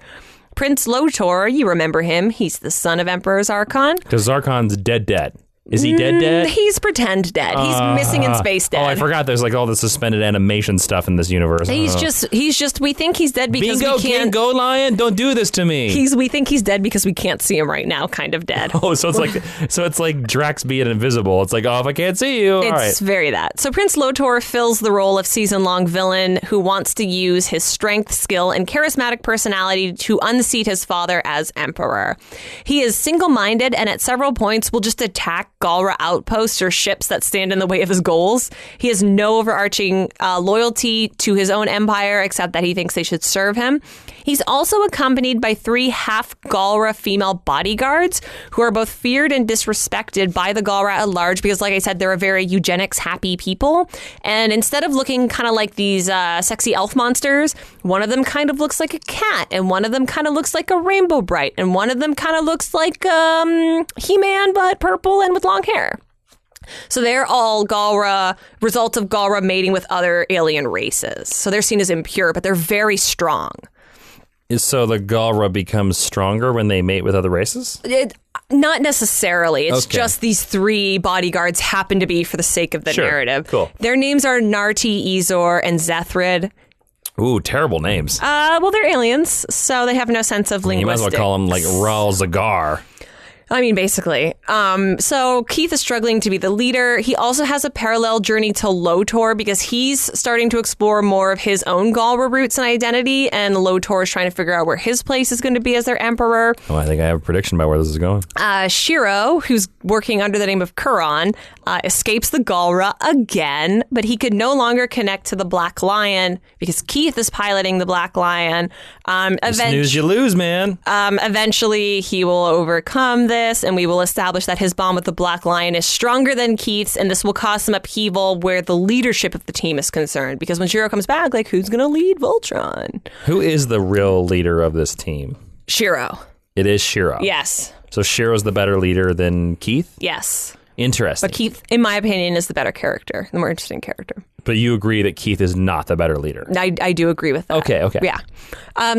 S1: Prince Lotor, you remember him. He's the son of Emperor Zarkon.
S2: Because Zarkon's dead. Is he dead?
S1: He's pretend dead. He's missing in space dead.
S2: Oh, I forgot there's like all the suspended animation stuff in this universe.
S1: He's just, we think he's dead because
S2: Bingo,
S1: we can't.
S2: King, go lion, don't do this to me.
S1: We think he's dead because we can't see him right now, kind of dead.
S2: Oh, so it's like Drax being invisible. It's like, oh, if I can't see you, all right.
S1: It's very that. So Prince Lotor fills the role of season-long villain who wants to use his strength, skill, and charismatic personality to unseat his father as emperor. He is single-minded and at several points will just attack Gallra outposts or ships that stand in the way of his goals. He has no overarching loyalty to his own empire except that he thinks they should serve him. He's also accompanied by 3 half-Gallra female bodyguards who are both feared and disrespected by the Gallra at large because, like I said, they're a very eugenics-happy people. And instead of looking kind of like these sexy elf monsters, one of them kind of looks like a cat, and one of them kind of looks like a Rainbow Bright, and one of them kind of looks like He-Man but purple and with long hair. So they're all Gallra, results of Gallra mating with other alien races. So they're seen as impure, but they're very strong.
S2: So the Gallra becomes stronger when they mate with other races?
S1: Not necessarily. It's
S2: okay.
S1: just these 3 bodyguards happen to be for the sake of the narrative.
S2: Cool.
S1: Their names are Narti, Ezor, and Zethrid.
S2: Ooh, terrible names.
S1: Well, they're aliens, so they have no sense of linguistics.
S2: You might as well call them like Rrah Zagar.
S1: I mean, basically. So Keith is struggling to be the leader. He also has a parallel journey to Lotor because he's starting to explore more of his own Gallra roots and identity, and Lotor is trying to figure out where his place is going to be as their emperor.
S2: Oh, I think I have a prediction about where this is going.
S1: Shiro, who's working under the name of Kuron, escapes the Gallra again, but he could no longer connect to the Black Lion because Keith is piloting the Black Lion.
S2: Snooze, you lose, man.
S1: Eventually, he will overcome this, and we will establish that his bond with the Black Lion is stronger than Keith's, and this will cause some upheaval where the leadership of the team is concerned. Because when Shiro comes back, like, who's going to lead Voltron?
S2: Who is the real leader of this team?
S1: Shiro.
S2: It is Shiro.
S1: Yes.
S2: So Shiro's the better leader than Keith?
S1: Yes.
S2: Interesting.
S1: But Keith, in my opinion, is the better character, the more interesting character.
S2: But you agree that Keith is not the better leader?
S1: I do agree with that.
S2: Okay.
S1: Yeah.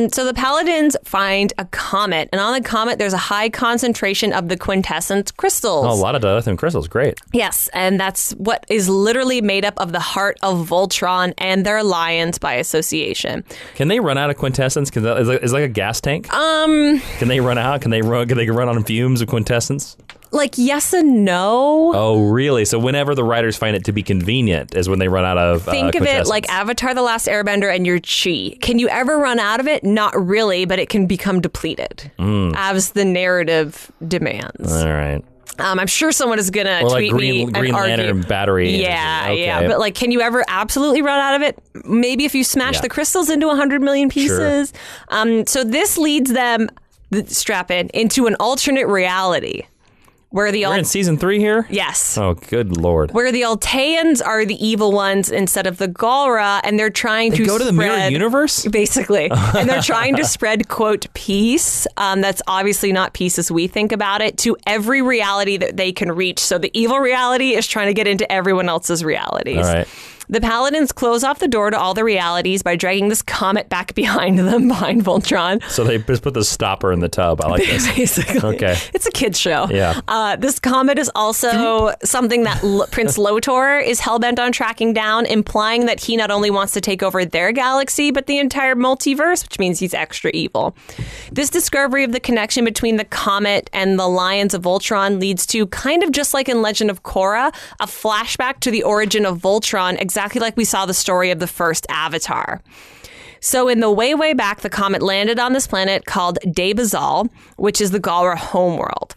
S1: So the Paladins find a comet, and on the comet, there's a high concentration of the Quintessence crystals.
S2: Oh, a lot of dilithium crystals. Great.
S1: Yes, and that's what is literally made up of the heart of Voltron and their lions by association.
S2: Can they run out of Quintessence? Is like a gas tank? Can they run out? Can they run on fumes of Quintessence?
S1: like, yes and no.
S2: Oh, really? So whenever the writers find it to be convenient is when they run out of
S1: Think of it like Avatar: The Last Airbender and your chi. Can you ever run out of it? Not really, but it can become depleted as the narrative demands.
S2: All right.
S1: I'm sure someone is going to tweet me and
S2: Green
S1: argue.
S2: Lantern battery.
S1: Yeah,
S2: okay.
S1: yeah. But like, can you ever absolutely run out of it? Maybe if you smash the crystals into 100 million pieces. Sure. So this leads them, strap in, into an alternate reality. Where
S2: We're in season 3 here?
S1: Yes.
S2: Oh, good Lord.
S1: Where the Alteans are the evil ones instead of the Galra, and they're trying to
S2: go to the mirror universe?
S1: Basically. And they're trying to spread, quote, peace. That's obviously not peace as we think about it, to every reality that they can reach. So the evil reality is trying to get into everyone else's realities.
S2: All right.
S1: The Paladins close off the door to all the realities by dragging this comet back behind them, behind Voltron.
S2: So they just put the stopper in the tub. I like this.
S1: Basically.
S2: Okay.
S1: It's a kid's show.
S2: Yeah.
S1: This comet is also something that Prince Lotor is hellbent on tracking down, implying that he not only wants to take over their galaxy, but the entire multiverse, which means he's extra evil. This discovery of the connection between the comet and the Lions of Voltron leads to, kind of just like in Legend of Korra, a flashback to the origin of Voltron, exactly like we saw the story of the first Avatar. So in the way back, the comet landed on this planet called Debazal, which is the Galra homeworld.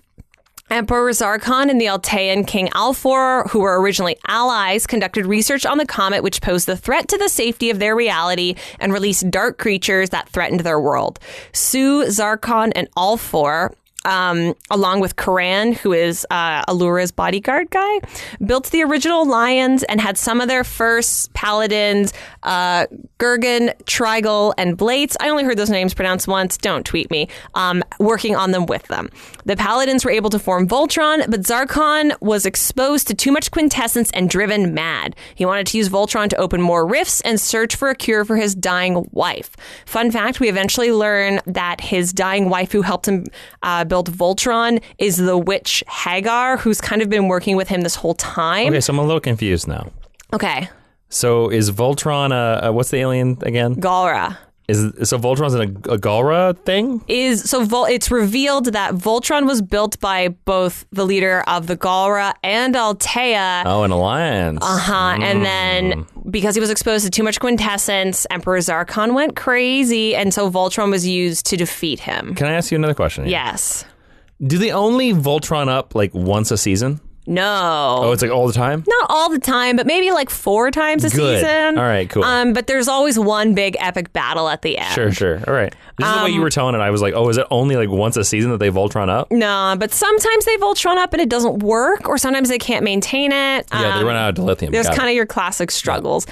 S1: Emperor Zarkon and the Altean King Alfor, who were originally allies, conducted research on the comet, which posed a threat to the safety of their reality and released dark creatures that threatened their world. Su, Zarkon, and Alfor, along with Karan, who is Allura's bodyguard guy, built the original lions and had some of their first paladins, Gurgen, Trigal, and Blates. I only heard those names pronounced once. Don't tweet me. Working on them with them. The paladins were able to form Voltron, but Zarkon was exposed to too much quintessence and driven mad. He wanted to use Voltron to open more rifts and search for a cure for his dying wife. Fun fact, we eventually learn that his dying wife, who helped him build Voltron, is the witch Hagar, who's kind of been working with him this whole time.
S2: Okay, so I'm a little confused now.
S1: Okay.
S2: So is Voltron what's the alien again?
S1: Galra.
S2: So Voltron's a Galra thing?
S1: It's revealed that Voltron was built by both the leader of the Galra and Altea.
S2: Oh, an alliance.
S1: And then because he was exposed to too much quintessence, Emperor Zarkon went crazy, and so Voltron was used to defeat him.
S2: Can I ask you another question here?
S1: Yes.
S2: Do they only Voltron up like once a season?
S1: No.
S2: Oh, it's like all the time?
S1: Not all the time, but maybe like 4 times a season.
S2: All right, cool.
S1: But there's always one big epic battle at the end.
S2: Sure. All right. This is the way you were telling it. I was like, oh, is it only like once a season that they Voltron up?
S1: No, but sometimes they Voltron up and it doesn't work, or sometimes they can't maintain it.
S2: Yeah, they run out of dilithium.
S1: There's kind of your classic struggles.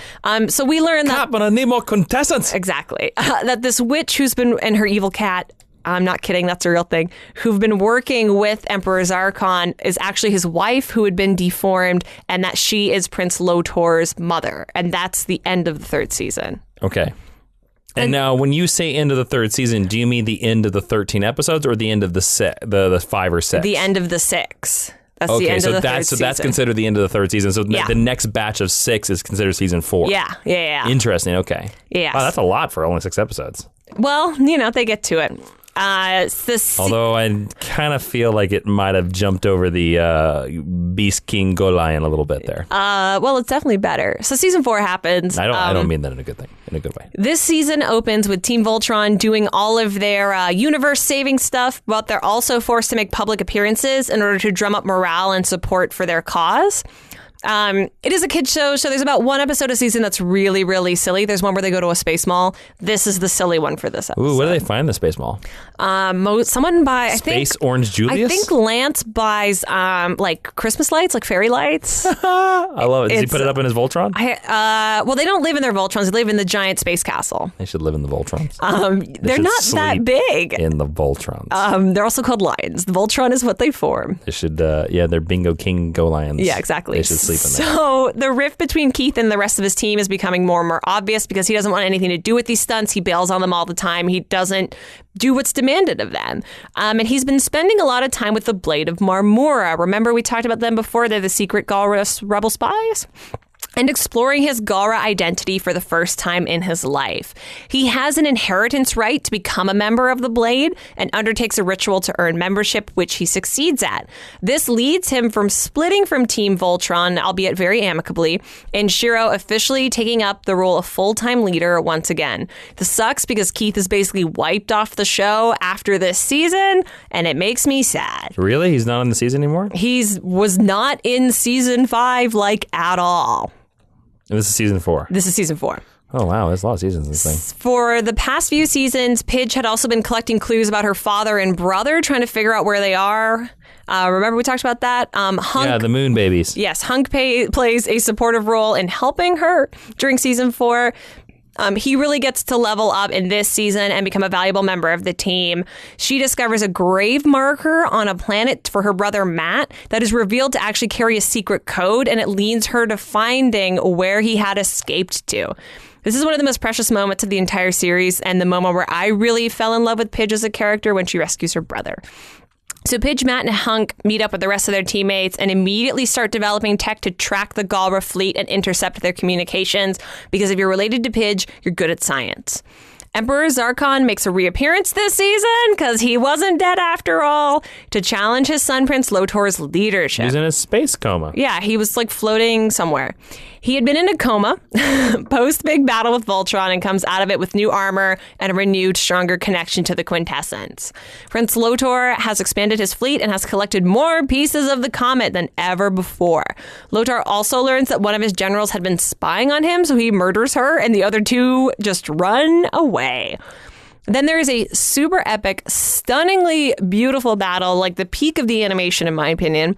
S1: So we learned that...
S2: But I need more quintessence.
S1: Exactly. That this witch who's been... and her evil cat... I'm not kidding, that's a real thing, who've been working with Emperor Zarkon is actually his wife who had been deformed, and that she is Prince Lotor's mother. And that's the end of the 3rd season.
S2: Okay. And now, when you say end of the 3rd season, do you mean the end of the 13 episodes or the end of the 5 or 6?
S1: The end of the 6. That's the end of the 3rd season. So
S2: that's considered the end of the 3rd season. So the next batch of 6 is considered season 4.
S1: Yeah.
S2: Interesting. Okay.
S1: Yeah.
S2: Wow, that's a lot for only 6 episodes.
S1: Well, they get to it.
S2: Although I kind of feel like it might have jumped over the Beast King Go Lion a little bit there.
S1: Well, it's definitely better. So season 4 happens.
S2: I don't mean that in a good thing, in a good way.
S1: This season opens with Team Voltron doing all of their universe-saving stuff, but they're also forced to make public appearances in order to drum up morale and support for their cause. It is a kid's show, so there's about 1 episode a season that's really, really silly. There's one where they go to a space mall. This is the silly one for this episode.
S2: Ooh, where do they find the space mall?
S1: Someone buys...
S2: Space Orange Julius?
S1: I think Lance buys like Christmas lights, like fairy lights.
S2: I love it. Does he put it up in his Voltron?
S1: Well, they don't live in their Voltrons. They live in the giant space castle.
S2: They should live in the Voltrons.
S1: They're not that big.
S2: In the Voltrons.
S1: They're also called lions. The Voltron is what they form.
S2: They should, they're Bingo King Go Lions.
S1: Yeah, exactly.
S2: They should sleep in there.
S1: So the rift between Keith and the rest of his team is becoming more and more obvious because he doesn't want anything to do with these stunts. He bails on them all the time. He doesn't do what's demanded of them. And he's been spending a lot of time with the Blade of Marmora. Remember we talked about them before? They're the secret Galrus rebel spies. and exploring his Gara identity for the first time in his life. He has an inheritance right to become a member of the Blade and undertakes a ritual to earn membership, which he succeeds at. This leads him from splitting from Team Voltron, albeit very amicably, and Shiro officially taking up the role of full-time leader once again. This sucks because Keith is basically wiped off the show after this season, and it makes me sad.
S2: Really? He's not on the season anymore?
S1: He was not in season 5, at all.
S2: And this is season 4?
S1: This is season 4.
S2: Oh, wow. There's a lot of seasons in this thing.
S1: For the past few seasons, Pidge had also been collecting clues about her father and brother, trying to figure out where they are. Remember we talked about that? Hunk,
S2: yeah, the moon babies.
S1: Yes, Hunk plays a supportive role in helping her during season 4. He really gets to level up in this season and become a valuable member of the team. She discovers a grave marker on a planet for her brother Matt that is revealed to actually carry a secret code, and it leads her to finding where he had escaped to. This is one of the most precious moments of the entire series, and the moment where I really fell in love with Pidge as a character when she rescues her brother. So Pidge, Matt, and Hunk meet up with the rest of their teammates and immediately start developing tech to track the Galra fleet and intercept their communications, because if you're related to Pidge, you're good at science. Emperor Zarkon makes a reappearance this season, because he wasn't dead after all, to challenge his son Prince Lotor's leadership.
S2: He's in a space coma.
S1: Yeah, he was floating somewhere. He had been in a coma post-big battle with Voltron and comes out of it with new armor and a renewed, stronger connection to the Quintessence. Prince Lotor has expanded his fleet and has collected more pieces of the comet than ever before. Lotor also learns that one of his generals had been spying on him, so he murders her, and the other two just run away. Then there is a super epic, stunningly beautiful battle, the peak of the animation, in my opinion,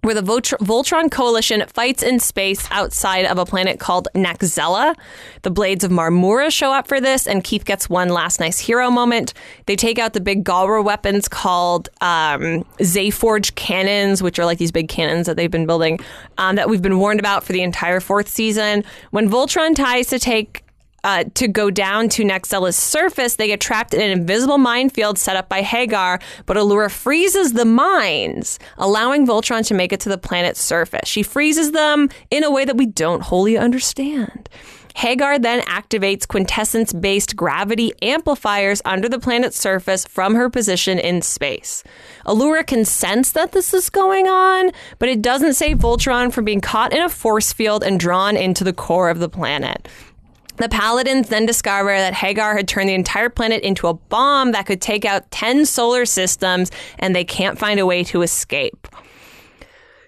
S1: where the Voltron Coalition fights in space outside of a planet called Naxxella. The Blades of Marmora show up for this, and Keith gets one last nice hero moment. They take out the big Galra weapons called Zayforge cannons, which are these big cannons that they've been building, that we've been warned about for the entire 4th season. When Voltron tries to go down to Naxxella's surface, they get trapped in an invisible minefield set up by Hagar, but Allura freezes the mines, allowing Voltron to make it to the planet's surface. She freezes them in a way that we don't wholly understand. Hagar then activates Quintessence-based gravity amplifiers under the planet's surface from her position in space. Allura can sense that this is going on, but it doesn't save Voltron from being caught in a force field and drawn into the core of the planet. The Paladins then discover that Hagar had turned the entire planet into a bomb that could take out 10 solar systems, and they can't find a way to escape.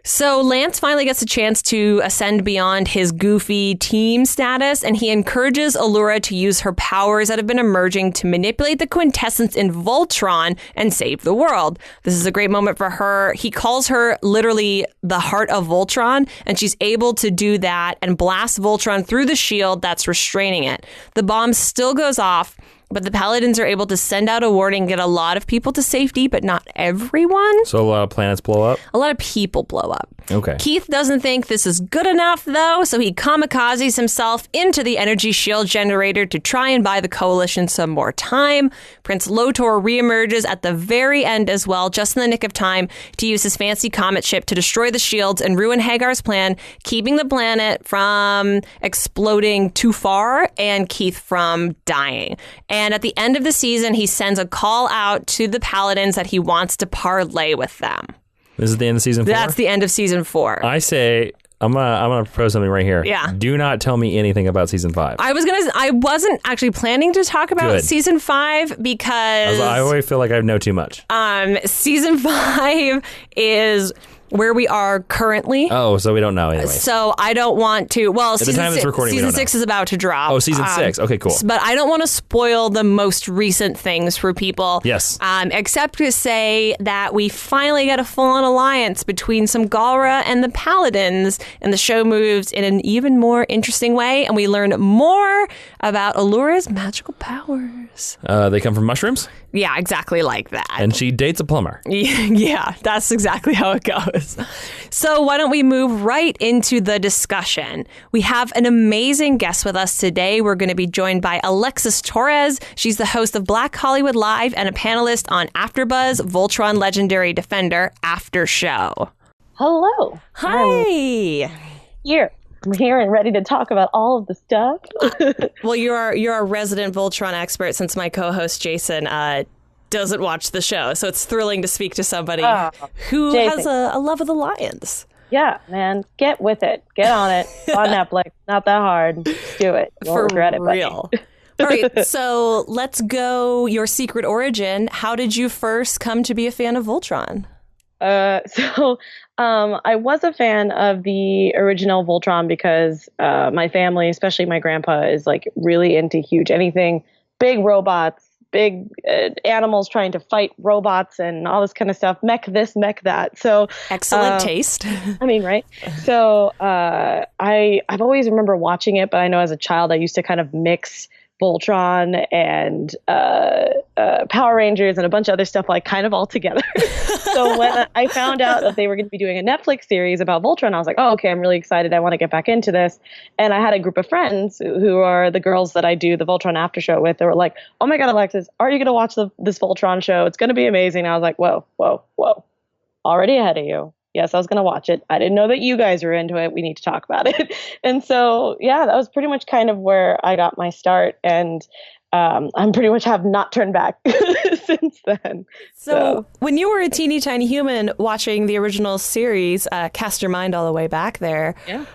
S1: So Lance finally gets a chance to ascend beyond his goofy team status, and he encourages Allura to use her powers that have been emerging to manipulate the Quintessence in Voltron and save the world. This is a great moment for her. He calls her literally the heart of Voltron, and she's able to do that and blast Voltron through the shield that's restraining it. The bomb still goes off, but the Paladins are able to send out a warning, get a lot of people to safety, but not everyone.
S2: So a lot of planets blow up?
S1: A lot of people blow up.
S2: Okay.
S1: Keith doesn't think this is good enough, though, so he kamikazes himself into the energy shield generator to try and buy the Coalition some more time. Prince Lotor reemerges at the very end as well, just in the nick of time, to use his fancy comet ship to destroy the shields and ruin Hagar's plan, keeping the planet from exploding too far and Keith from dying. And at the end of the season, he sends a call out to the Paladins that he wants to parlay with them.
S2: This is the end of season 4?
S1: That's the end of season 4.
S2: I say, I'm gonna propose something right here.
S1: Yeah.
S2: Do not tell me anything about season 5.
S1: I wasn't actually planning to talk about season 5 because
S2: I always feel like I know too much.
S1: Season 5 is where we are currently.
S2: Oh, so we don't know anyway.
S1: So I don't want to. Well,
S2: at the time it's recording,
S1: season 6 is about to drop.
S2: Oh, season 6. Okay, cool.
S1: But I don't want to spoil the most recent things for people.
S2: Yes.
S1: Except to say that we finally get a full-on alliance between some Galra and the Paladins, and the show moves in an even more interesting way, and we learn more about Allura's magical powers.
S2: They come from mushrooms?
S1: Yeah, exactly like that.
S2: And she dates a plumber.
S1: Yeah, that's exactly how it goes. So why don't we move right into the discussion? We have an amazing guest with us today. We're going to be joined by Alexis Torres. She's the host of Black Hollywood Live and a panelist on AfterBuzz Voltron Legendary Defender After Show.
S3: Hello.
S1: Hi.
S3: Here I'm here and ready to talk about all of the stuff.
S1: Well, you're a resident Voltron expert since my co-host Jason doesn't watch the show, so it's thrilling to speak to somebody who
S3: Jason
S1: has a love of the Lions.
S3: Yeah, man, get with it. Get on it. On Netflix. Not that hard. Do it. You won't regret it.
S1: Real. All right, so let's go your secret origin. How did you first come to be a fan of Voltron?
S3: I was a fan of the original Voltron because my family, especially my grandpa, is like really into huge anything, big robots, big animals trying to fight robots and all this kind of stuff. Mech this, mech that. So
S1: excellent taste.
S3: I mean, right? So I've always remember watching it, but I know as a child I used to kind of mix Voltron and Power Rangers and a bunch of other stuff like kind of all together. So when I found out that they were going to be doing a Netflix series about Voltron, I was like, oh, okay, I'm really excited. I want to get back into this. And I had a group of friends who are the girls that I do the Voltron after show with. They were like, oh my God, Alexis, are you going to watch this Voltron show? It's going to be amazing. I was like, whoa. Already ahead of you. Yes, I was going to watch it. I didn't know that you guys were into it. We need to talk about it. And so, yeah, that was pretty much kind of where I got my start. And I'm pretty much have not turned back since then.
S1: So when you were a teeny tiny human watching the original series, cast your mind all the way back there.
S3: Yeah.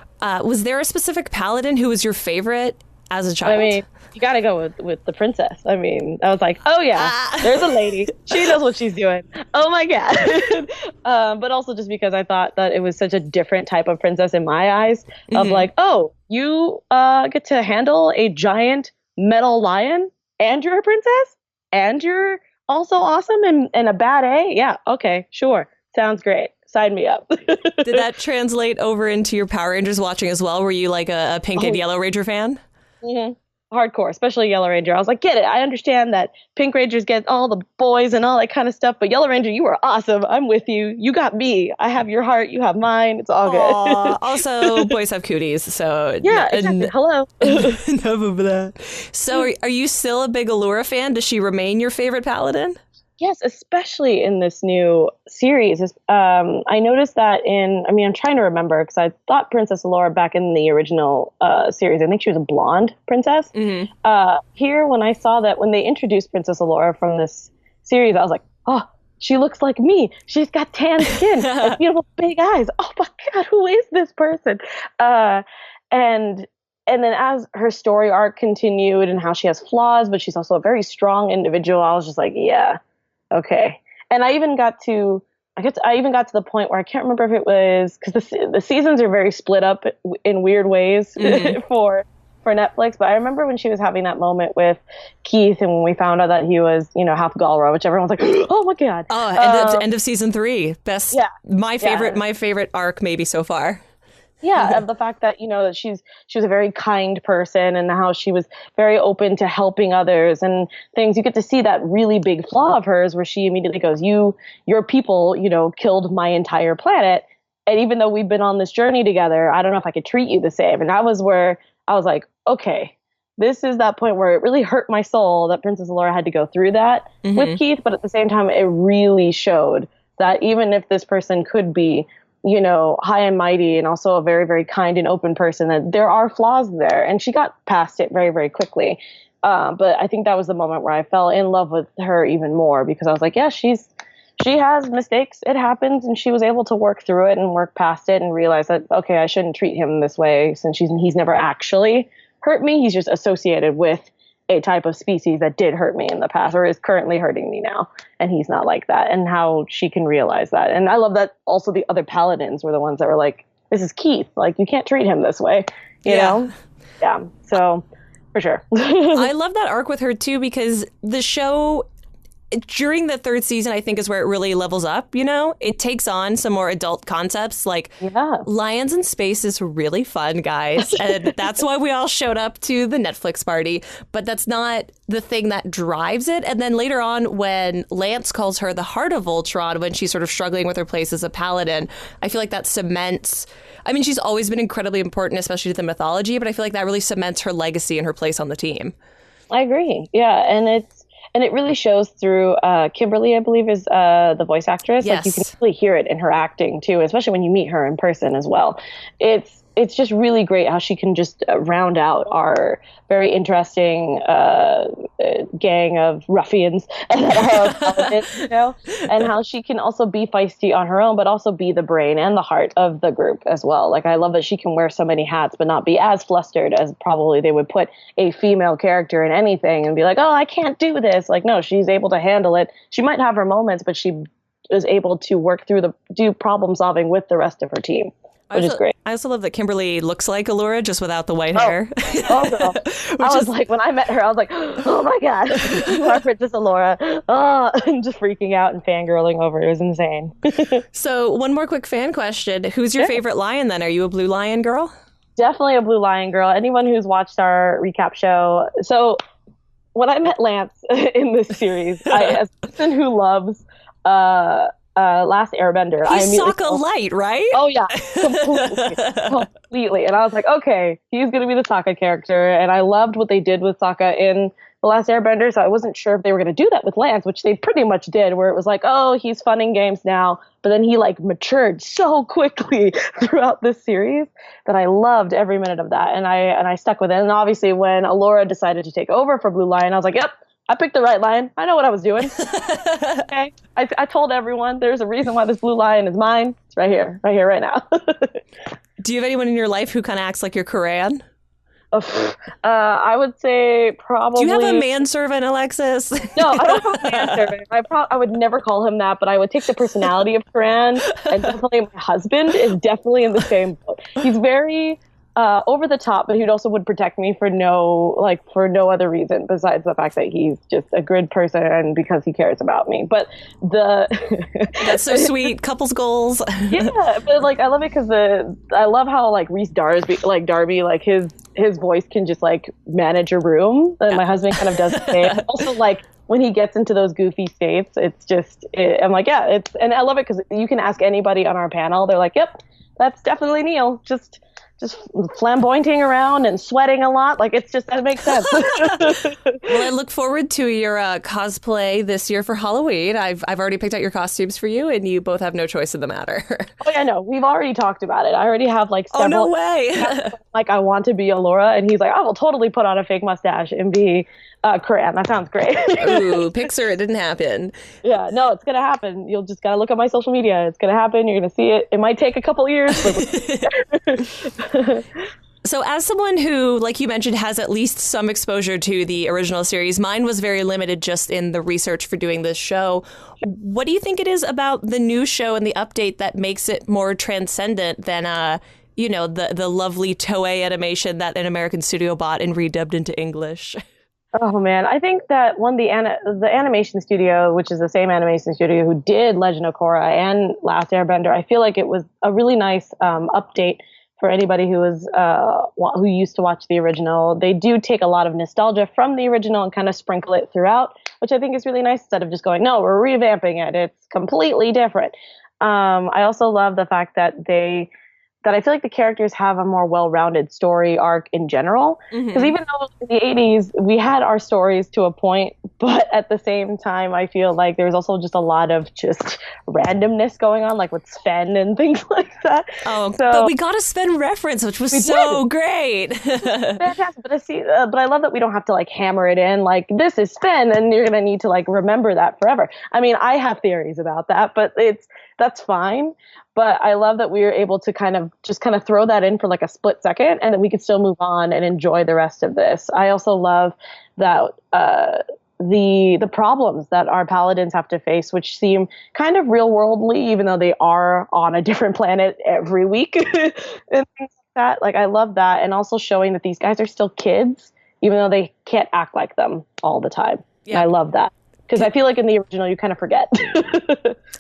S1: Was there a specific Paladin who was your favorite as a child?
S3: I mean, you got to go with the princess. I mean, I was like, oh yeah, there's a lady. She knows what she's doing. Oh my God. But also just because I thought that it was such a different type of princess in my eyes of like, oh, you get to handle a giant metal lion and you're a princess and you're also awesome and a bad A. Yeah. Okay. Sure. Sounds great. Sign me up.
S1: Did that translate over into your Power Rangers watching as well? Were you like a Pink and Yellow Ranger fan?
S3: Mm-hmm. Hardcore, especially Yellow Ranger. I was like, get it. I understand that Pink Rangers get all the boys and all that kind of stuff, but Yellow Ranger, you are awesome. I'm with you. You got me. I have your heart. You have mine. It's all good.
S1: Also, boys have cooties, so
S3: yeah, exactly. Hello.
S1: Enough of that. So, are you still a big Allura fan? Does she remain your favorite Paladin?
S3: Yes, especially in this new series. I noticed that I'm trying to remember because I thought Princess Allura back in the original series, I think she was a blonde princess. Mm-hmm. Here, when I saw that, when they introduced Princess Allura from this series, I was like, oh, she looks like me. She's got tan skin and beautiful big eyes. Oh my God, who is this person? And then as her story arc continued and how she has flaws, but she's also a very strong individual, I was just like, yeah. Okay. And I even got to the point where I can't remember if it was because the seasons are very split up in weird ways for Netflix. But I remember when she was having that moment with Keith and when we found out that he was, half Gall, which everyone was like, oh my God.
S1: Oh, end of season 3. Best. Yeah. My favorite arc maybe so far.
S3: Yeah, of the fact that, that she was a very kind person and how she was very open to helping others and things. You get to see that really big flaw of hers where she immediately goes, your people, killed my entire planet. And even though we've been on this journey together, I don't know if I could treat you the same. And that was where I was like, okay, this is that point where it really hurt my soul that Princess Allura had to go through that with Keith. But at the same time, it really showed that even if this person could be high and mighty and also a very, very kind and open person, that there are flaws there. And she got past it very, very quickly. But I think that was the moment where I fell in love with her even more because I was like, yeah, she has mistakes. It happens. And she was able to work through it and work past it and realize that, okay, I shouldn't treat him this way since he's never actually hurt me. He's just associated with a type of species that did hurt me in the past or is currently hurting me now. And he's not like that. And how she can realize that. And I love that also the other Paladins were the ones that were like, this is Keith. Like, you can't treat him this way, you know? Yeah. So for sure.
S1: I love that arc with her too, because the show during the 3rd season, I think, is where it really levels up, It takes on some more adult concepts, like lions in space is really fun, guys. And that's why we all showed up to the Netflix party. But that's not the thing that drives it. And then later on, when Lance calls her the heart of Voltron, when she's sort of struggling with her place as a paladin, I feel like that cements... I mean, she's always been incredibly important, especially to the mythology, but I feel like that really cements her legacy and her place on the team.
S3: I agree. Yeah, and it really shows through Kimberly, I believe, is the voice actress.
S1: Yes.
S3: Like, you can really hear it in her acting too, especially when you meet her in person as well. It's it's just really great how she can just round out our very interesting gang of ruffians that are Paladins, you know, and how she can also be feisty on her own, but also be the brain and the heart of the group as well. Like, I love that she can wear so many hats, but not be as flustered as probably they would put a female character in anything and be like, oh, I can't do this. Like, no, she's able to handle it. She might have her moments, but she is able to work through do problem solving with the rest of her team, which is great.
S1: I also love that Kimberly looks like Allura, just without the white hair.
S3: Oh, girl. I was like, when I met her, I was like, oh my God, you are Princess Allura. Oh, I'm just freaking out and fangirling over it. It was insane.
S1: So one more quick fan question. Who's your favorite lion then? Are you a blue lion girl?
S3: Definitely a blue lion girl. Anyone who's watched our recap show. So when I met Lance in this series, as a person who loves Last Airbender.
S1: He's Sokka light, right?
S3: Oh yeah, completely. And I was like, okay, he's gonna be the Sokka character. And I loved what they did with Sokka in The Last Airbender, so I wasn't sure if they were gonna do that with Lance, which they pretty much did, where it was like, oh, he's fun and games now, but then he like matured so quickly throughout this series that I loved every minute of that, and I stuck with it. And obviously, when Allura decided to take over for Blue Lion, I was like, yep, I picked the right lion. I know what I was doing. Okay, I told everyone there's a reason why this blue lion is mine. It's right here, right now.
S1: Do you have anyone in your life who kind of acts like your Quran?
S3: I would say probably.
S1: Do you have a manservant, Alexis?
S3: No, I don't have a manservant. I would never call him that, but I would take the personality of Quran, and definitely my husband is definitely in the same boat. He's very over the top, but he also would protect me for no other reason besides the fact that he's just a good person and because he cares about me. But
S1: that's so sweet. Couples goals.
S3: Yeah, but like I love it because I love how like Rhys Darby like his voice can just like manage a room, and my husband kind of does the same. Also, like when he gets into those goofy states, it's just I'm like, yeah, and I love it because you can ask anybody on our panel, they're like, yep, that's definitely Neil. Just flamboyanting around and sweating a lot. Like, it's just, that makes sense.
S1: Well, I look forward to your cosplay this year for Halloween. I've already picked out your costumes for you, and you both have no choice in the matter.
S3: Oh, yeah, no. We've already talked about it. I already have, like, several.
S1: Oh, no way.
S3: Like, I want to be Allura, and he's like, I will totally put on a fake mustache and be Quran. That sounds great.
S1: Ooh, Pixar, it didn't happen.
S3: Yeah, no, it's going to happen. You'll just got to look at my social media. It's going to happen. You're going to see it. It might take a couple years.
S1: So as someone who, like you mentioned, has at least some exposure to the original series, mine was very limited just in the research for doing this show. What do you think it is about the new show and the update that makes it more transcendent than, the lovely Toei animation that an American studio bought and redubbed into English?
S3: Oh man, I think that the animation studio, which is the same animation studio who did Legend of Korra and Last Airbender, I feel like it was a really nice update for anybody who used to watch the original. They do take a lot of nostalgia from the original and kind of sprinkle it throughout, which I think is really nice, instead of just going, no, we're revamping it. It's completely different. I also love the fact that I feel like the characters have a more well-rounded story arc in general. Because even though in the 80s we had our stories to a point, but at the same time I feel like there's also just a lot of just randomness going on, like with Sven and things like that.
S1: Oh, but we got a Sven reference, which was so great.
S3: Fantastic. But I love that we don't have to like hammer it in like, this is Sven, and you're going to need to like remember that forever. I mean, I have theories about that, but that's fine. But I love that we were able to kind of throw that in for like a split second, and then we could still move on and enjoy the rest of this. I also love that the problems that our Paladins have to face, which seem kind of real worldly, even though they are on a different planet every week and things like that. Like, I love that, and also showing that these guys are still kids, even though they can't act like them all the time. Yeah. I love that. Because I feel like in the original, you kind of forget.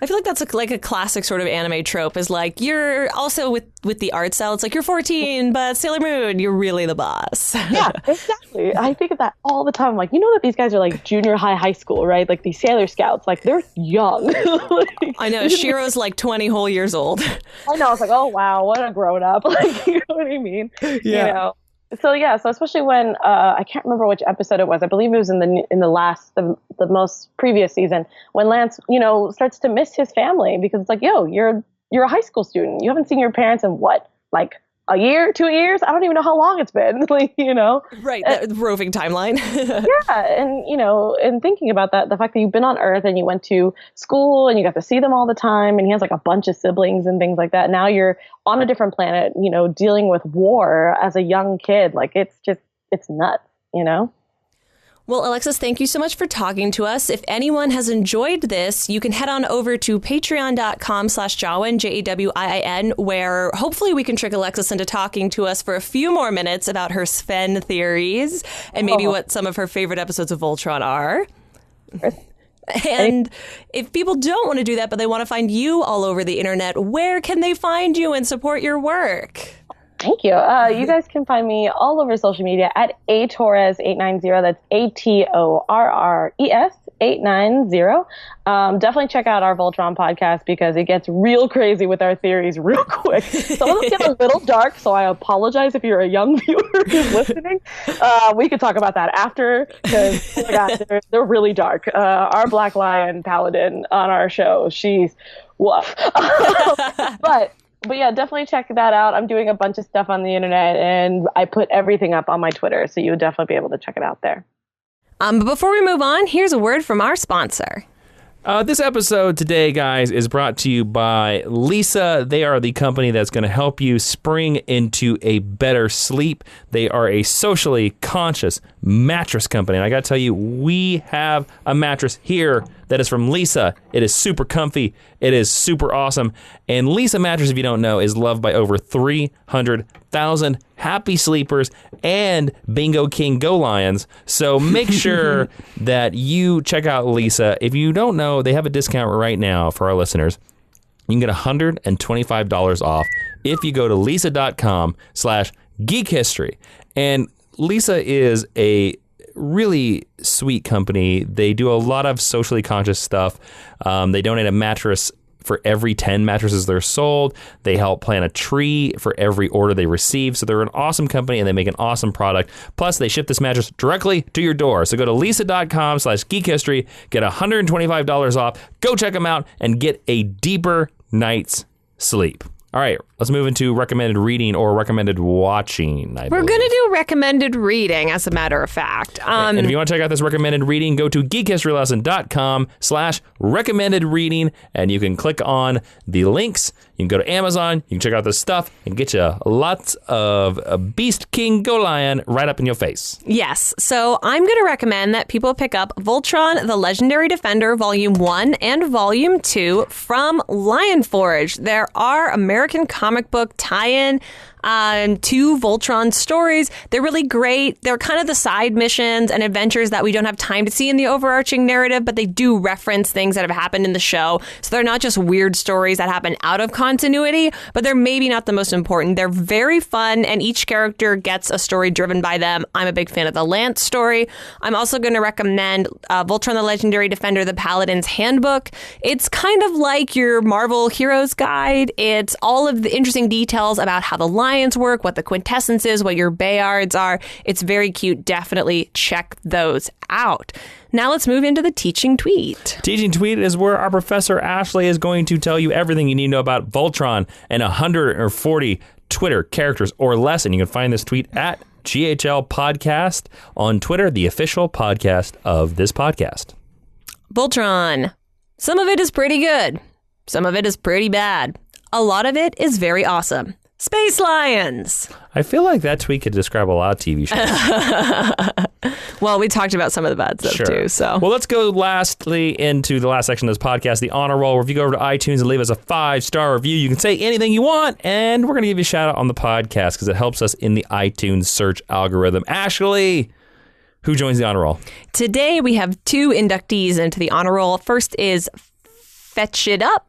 S1: I feel like that's like a classic sort of anime trope, is like, you're also with the art style, it's like you're 14, but Sailor Moon, you're really the boss.
S3: Yeah, exactly. I think of that all the time. Like, you know that these guys are like junior high school, right? Like these Sailor Scouts, like they're young. Like,
S1: I know, Shiro's like 20 whole years old. I
S3: know, I was like, oh wow, what a grown up. Like, you know what I mean? Yeah. You know? So especially when I can't remember which episode it was. I believe it was in the most previous season, when Lance, starts to miss his family, because it's like, yo, you're a high school student. You haven't seen your parents in what, like a year, 2 years. I don't even know how long it's been. Like, you know,
S1: right. The roving timeline.
S3: Yeah. And, you know, and thinking about that, the fact that you've been on Earth and you went to school and you got to see them all the time, and he has like a bunch of siblings and things like that. Now you're on a different planet, you know, dealing with war as a young kid. Like, it's nuts, you know?
S1: Well, Alexis, thank you so much for talking to us. If anyone has enjoyed this, you can head on over to patreon.com/Jawiin, Jawiin, where hopefully we can trick Alexis into talking to us for a few more minutes about her Sven theories and maybe what some of her favorite episodes of Voltron are. And if people don't want to do that, but they want to find you all over the internet, where can they find you and support your work?
S3: Thank you. You guys can find me all over social media at atorres890. That's ATORRES 890. Definitely check out our Voltron podcast because it gets real crazy with our theories real quick. Some of them get a little dark, so I apologize if you're a young viewer who's listening. We could talk about that after because, oh my God, they're really dark. Our Black Lion Paladin on our show, she's woof. But yeah, definitely check that out. I'm doing a bunch of stuff on the internet, and I put everything up on my Twitter, so you would definitely be able to check it out there.
S1: But before we move on, here's a word from our sponsor.
S2: This episode today, guys, is brought to you by Leesa. They are the company that's going to help you spring into a better sleep. They are a socially conscious mattress company. And I got to tell you, we have a mattress here that is from Leesa. It is super comfy. It is super awesome. And Leesa mattress, if you don't know, is loved by over 300,000 happy sleepers and Bingo King Go Lions. So make sure that you check out Leesa. If you don't know, they have a discount right now for our listeners. You can get $125 off if you go to Leesa.com/geekhistory. And Leesa is a really sweet company. They do a lot of socially conscious stuff. They donate a mattress for every 10 mattresses they're sold. They help plant a tree for every order they receive. So they're an awesome company and they make an awesome product. Plus, they ship this mattress directly to your door. So go to Leesa.com/geekhistory, get $125 off. Go check them out and get a deeper night's sleep. All right, let's move into recommended reading or recommended watching.
S1: We're going to do recommended reading, as a matter of fact.
S2: And if you want to check out this recommended reading, go to geekhistorylesson.com/recommended reading, and you can click on the links. You can go to Amazon, you can check out this stuff, and get you lots of Beast King Go Lion right up in your face.
S1: Yes, so I'm going to recommend that people pick up Voltron, the Legendary Defender, Volume 1 and Volume 2 from Lionforge. There are American comic book tie-in to Voltron stories. They're really great. They're kind of the side missions and adventures that we don't have time to see in the overarching narrative, but they do reference things that have happened in the show. So they're not just weird stories that happen out of continuity, but they're maybe not the most important. They're very fun, and each character gets a story driven by them. I'm a big fan of the Lance story. I'm also going to recommend Voltron the Legendary Defender, the Paladins Handbook. It's kind of like your Marvel Heroes Guide. It's all of the interesting details about how the Lions work, what the Quintessence is, what your Bayards are. It's very cute. Definitely check those out. Now let's move into the Teaching Tweet.
S2: Teaching Tweet is where our Professor Ashley is going to tell you everything you need to know about Voltron and 140 Twitter characters or less. And you can find this tweet at GHL Podcast on Twitter, the official podcast of this podcast.
S1: Voltron. Some of it is pretty good. Some of it is pretty bad. A lot of it is very awesome. Space Lions.
S2: I feel like that tweet could describe a lot of TV shows.
S1: Well, we talked about some of the bad stuff too. So,
S2: well, let's go lastly into the last section of this podcast, the honor roll, where if you go over to iTunes and leave us a 5-star review, you can say anything you want, and we're going to give you a shout out on the podcast because it helps us in the iTunes search algorithm. Ashley, who joins the honor roll?
S1: Today we have 2 inductees into the honor roll. First is Fetch It Up.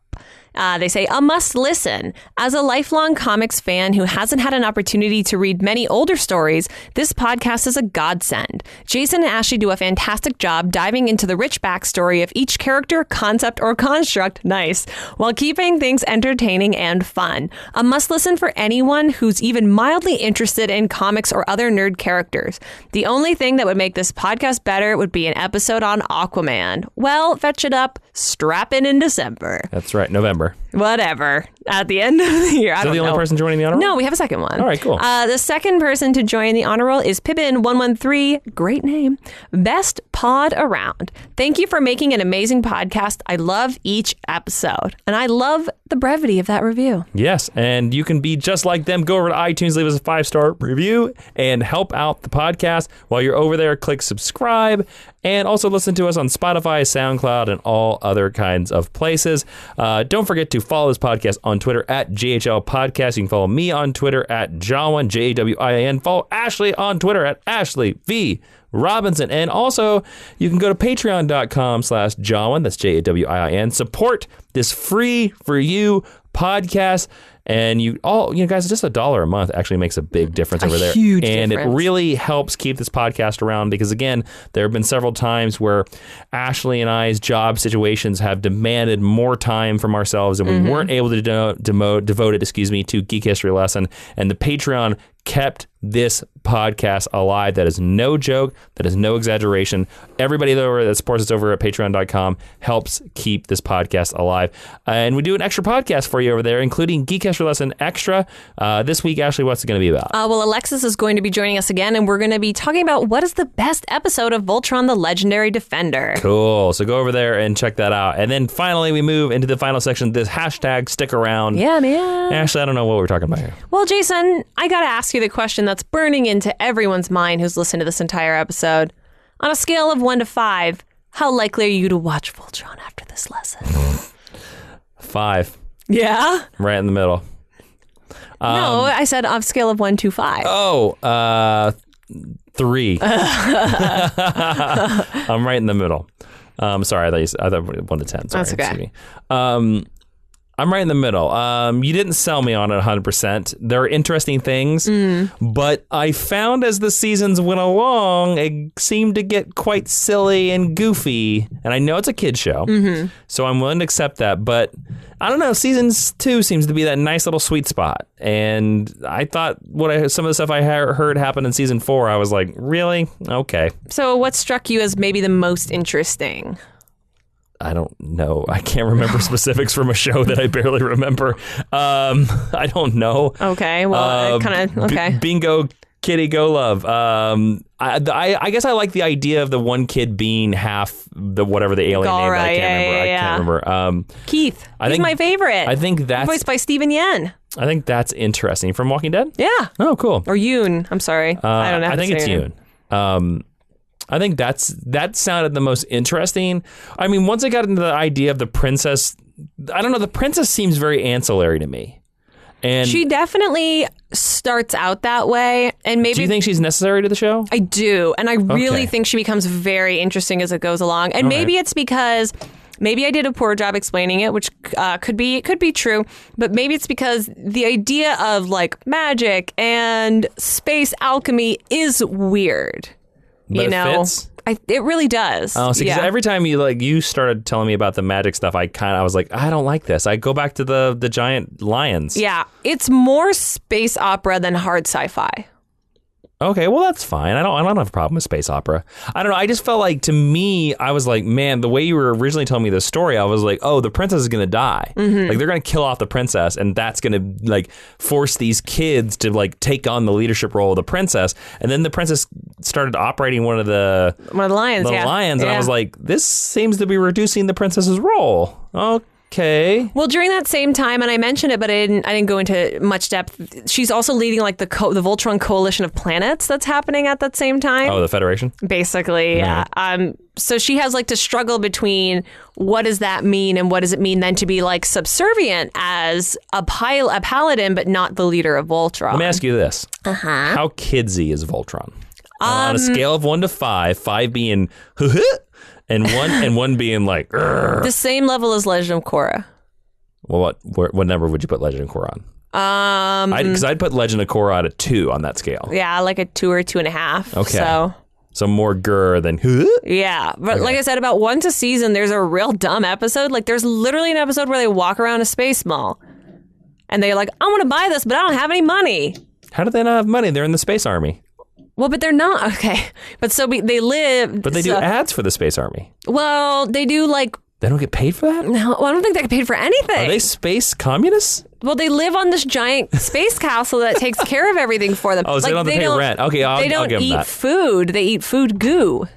S1: They say, a must listen. As a lifelong comics fan who hasn't had an opportunity to read many older stories, this podcast is a godsend. Jason and Ashley do a fantastic job diving into the rich backstory of each character, concept, or construct, nice, while keeping things entertaining and fun. A must listen for anyone who's even mildly interested in comics or other nerd characters. The only thing that would make this podcast better would be an episode on Aquaman. Well, fetch it up, strap in December.
S2: That's right, November.
S1: Whatever. At the end of the year.
S2: Is that the only person joining the honor roll?
S1: No, we have a second one.
S2: All right, cool.
S1: The second person to join the honor roll is Pippin113. Great name. Best pod around. Thank you for making an amazing podcast. I love each episode. And I love the brevity of that review.
S2: Yes, and you can be just like them. Go over to iTunes, leave us a 5-star review, and help out the podcast. While you're over there, click subscribe, and also listen to us on Spotify, SoundCloud, and all other kinds of places. Don't forget to follow this podcast on Twitter at JHL Podcast. You can follow me on Twitter at Jawiin, Jawiin. Follow Ashley on Twitter at Ashley V. Robinson. And also, you can go to patreon.com/Jawiin. That's Jawiin. Support this free for you podcast. And you guys, just $1 a month actually makes a big difference over there.
S1: Huge
S2: and
S1: difference.
S2: It really helps keep this podcast around because, again, there have been several times where Ashley and I's job situations have demanded more time from ourselves, and we weren't able to devote it, to Geek History Lesson. And the Patreon kept this podcast alive. That is no joke. That is no exaggeration. Everybody that supports us over at patreon.com helps keep this podcast alive. And we do an extra podcast for you over there, including Geek History Lesson Extra. This week, Ashley, what's it going to be about?
S1: Well, Alexis is going to be joining us again, and we're going to be talking about what is the best episode of Voltron the Legendary Defender.
S2: Cool. So go over there and check that out. And then finally, we move into the final section, this hashtag stick around.
S1: Yeah, man.
S2: Ashley, I don't know what we're talking about here.
S1: Well, Jason, I got to ask you the question that's burning into everyone's mind who's listened to this entire episode. On a scale of 1 to 5, how likely are you to watch Voltron after this lesson?
S2: 5.
S1: Yeah?
S2: Right in the middle.
S1: No, I said on a scale of 1 to 5.
S2: 3. I'm right in the middle. Sorry, I thought 1 to 10. Sorry,
S1: That's okay.
S2: excuse me. I'm right in the middle. You didn't sell me on it 100%. There are interesting things, but I found as the seasons went along, it seemed to get quite silly and goofy. And I know it's a kid's show, so I'm willing to accept that. But I don't know. Season 2 seems to be that nice little sweet spot. And I thought some of the stuff I heard happen in season 4, I was like, really? Okay.
S1: So what struck you as maybe the most interesting?
S2: I don't know. I can't remember specifics from a show that I barely remember. I don't know.
S1: Okay, well, okay.
S2: Bingo, kitty, go love. I guess I like the idea of the one kid being half the whatever the alien name that I can't remember.
S1: Keith. He's my favorite.
S2: I think that's
S1: voiced by Steven Yeun.
S2: I think that's interesting. From Walking Dead?
S1: Yeah.
S2: Oh, cool.
S1: Or Yoon. I'm sorry. I don't know.
S2: I think it's Yoon. I think that sounded the most interesting. I mean, once I got into the idea of the princess, I don't know, the princess seems very ancillary to me. And
S1: she definitely starts out that way. And maybe
S2: do you think she's necessary to the show?
S1: I do. And I really think she becomes very interesting as it goes along. And maybe it's because maybe I did a poor job explaining it, which could be true. But maybe it's because the idea of like magic and space alchemy is weird.
S2: But it fits?
S1: It really does.
S2: Oh, see, because every time you started telling me about the magic stuff, I was like, I don't like this. I go back to the giant lions.
S1: Yeah, it's more space opera than hard sci-fi.
S2: Okay, well, that's fine. I don't have a problem with space opera. I don't know. I just felt like, to me, I was like, man, the way you were originally telling me the story, I was like, oh, the princess is going to die. Like, they're going to kill off the princess, and that's going to, like, force these kids to, like, take on the leadership role of the princess. And then the princess started operating one of the lions, and I was like, this seems to be reducing the princess's role. Okay.
S1: Well, during that same time, and I mentioned it, but I didn't go into much depth. She's also leading like the Voltron coalition of planets that's happening at that same time.
S2: Oh, the Federation?
S1: Basically, yeah. So she has like to struggle between what does that mean and what does it mean then to be like subservient as a paladin, but not the leader of Voltron.
S2: Let me ask you this. How kidsy is Voltron? On a scale of 1 to 5, 5 being and one being like
S1: the same level as Legend of Korra.
S2: Well, what number would you put Legend of Korra on? Because I'd put Legend of Korra at a 2 on that scale.
S1: Yeah, like a 2 or 2.5.
S2: Okay. So more grr than
S1: Yeah, but like I said, about once a season, there's a real dumb episode. Like there's literally an episode where they walk around a space mall, and they're like, "I want to buy this, but I don't have any money."
S2: How do they not have money? They're in the Space Army.
S1: Well, but they're not. Okay. But so they live.
S2: But they do ads for the Space Army.
S1: Well, they do like
S2: They don't get paid for that?
S1: No, I don't think they get paid for anything.
S2: Are they space communists?
S1: Well, they live on this giant space castle that takes care of everything for them.
S2: Oh, so they don't have to pay rent. Okay, I'll give them that.
S1: They don't eat food. They eat food goo.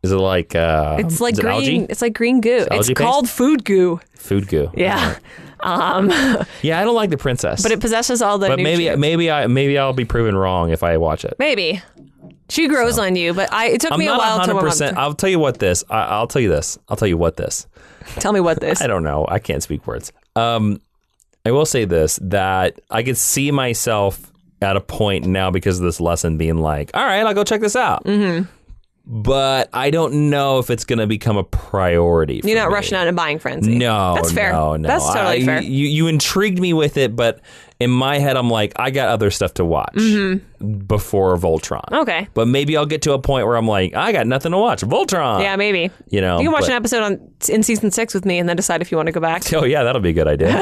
S2: Is it like
S1: it's like green
S2: algae?
S1: It's like green goo. It's called food goo.
S2: Food goo.
S1: Yeah.
S2: Yeah, I don't like the princess.
S1: But it possesses all the nutrients.
S2: maybe I'll be proven wrong if I watch it.
S1: Maybe. She grows on you, but it took me a while to warm up.
S2: I'll tell you what this. I'll tell you this. I'll tell you what this.
S1: Tell me what this.
S2: I don't know. I can't speak words. I will say this, that I could see myself at a point now because of this lesson being like, all right, I'll go check this out. Mm-hmm. But I don't know if it's going to become a priority for
S1: You're not
S2: me.
S1: Rushing out in buying frenzy.
S2: No,
S1: that's fair.
S2: No.
S1: That's totally fair.
S2: You intrigued me with it, but in my head, I'm like, I got other stuff to watch before Voltron.
S1: Okay.
S2: But maybe I'll get to a point where I'm like, I got nothing to watch. Voltron.
S1: Yeah, maybe.
S2: You
S1: can watch an episode in season 6 with me and then decide if you want to go back.
S2: Oh, yeah, that'll be a good idea.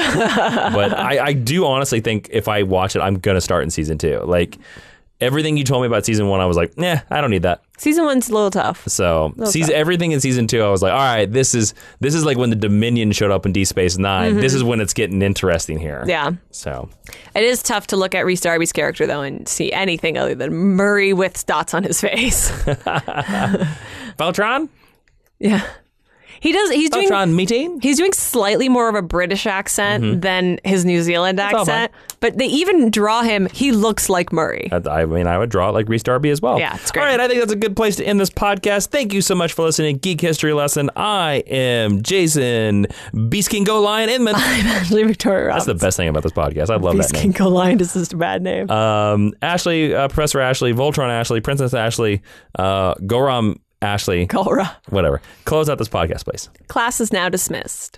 S2: But I do honestly think if I watch it, I'm going to start in season 2. Like, everything you told me about season 1, I was like, nah, I don't need that.
S1: Season 1's a little tough.
S2: So everything in season 2, I was like, all right, this is like when the Dominion showed up in Deep Space Nine. This is when it's getting interesting here.
S1: Yeah.
S2: So
S1: it is tough to look at Rhys Darby's character though and see anything other than Murray with dots on his face.
S2: Voltron?
S1: Yeah. He's doing slightly more of a British accent than his New Zealand accent, but they even draw him. He looks like Murray.
S2: I mean, I would draw it like Rhys Darby as well.
S1: Yeah, it's great.
S2: All right, I think that's a good place to end this podcast. Thank you so much for listening. Geek History Lesson. I am Jason Beast King Go Lion Inman.
S1: I'm Ashley Victoria Roberts.
S2: That's the best thing about this podcast. I love
S1: Beast
S2: that name.
S1: King Go Lion is just a bad name.
S2: Ashley, Professor Ashley, Voltron Ashley, Princess Ashley, Goram Ashley.
S1: Galra.
S2: Whatever. Close out this podcast, please.
S1: Class is now dismissed.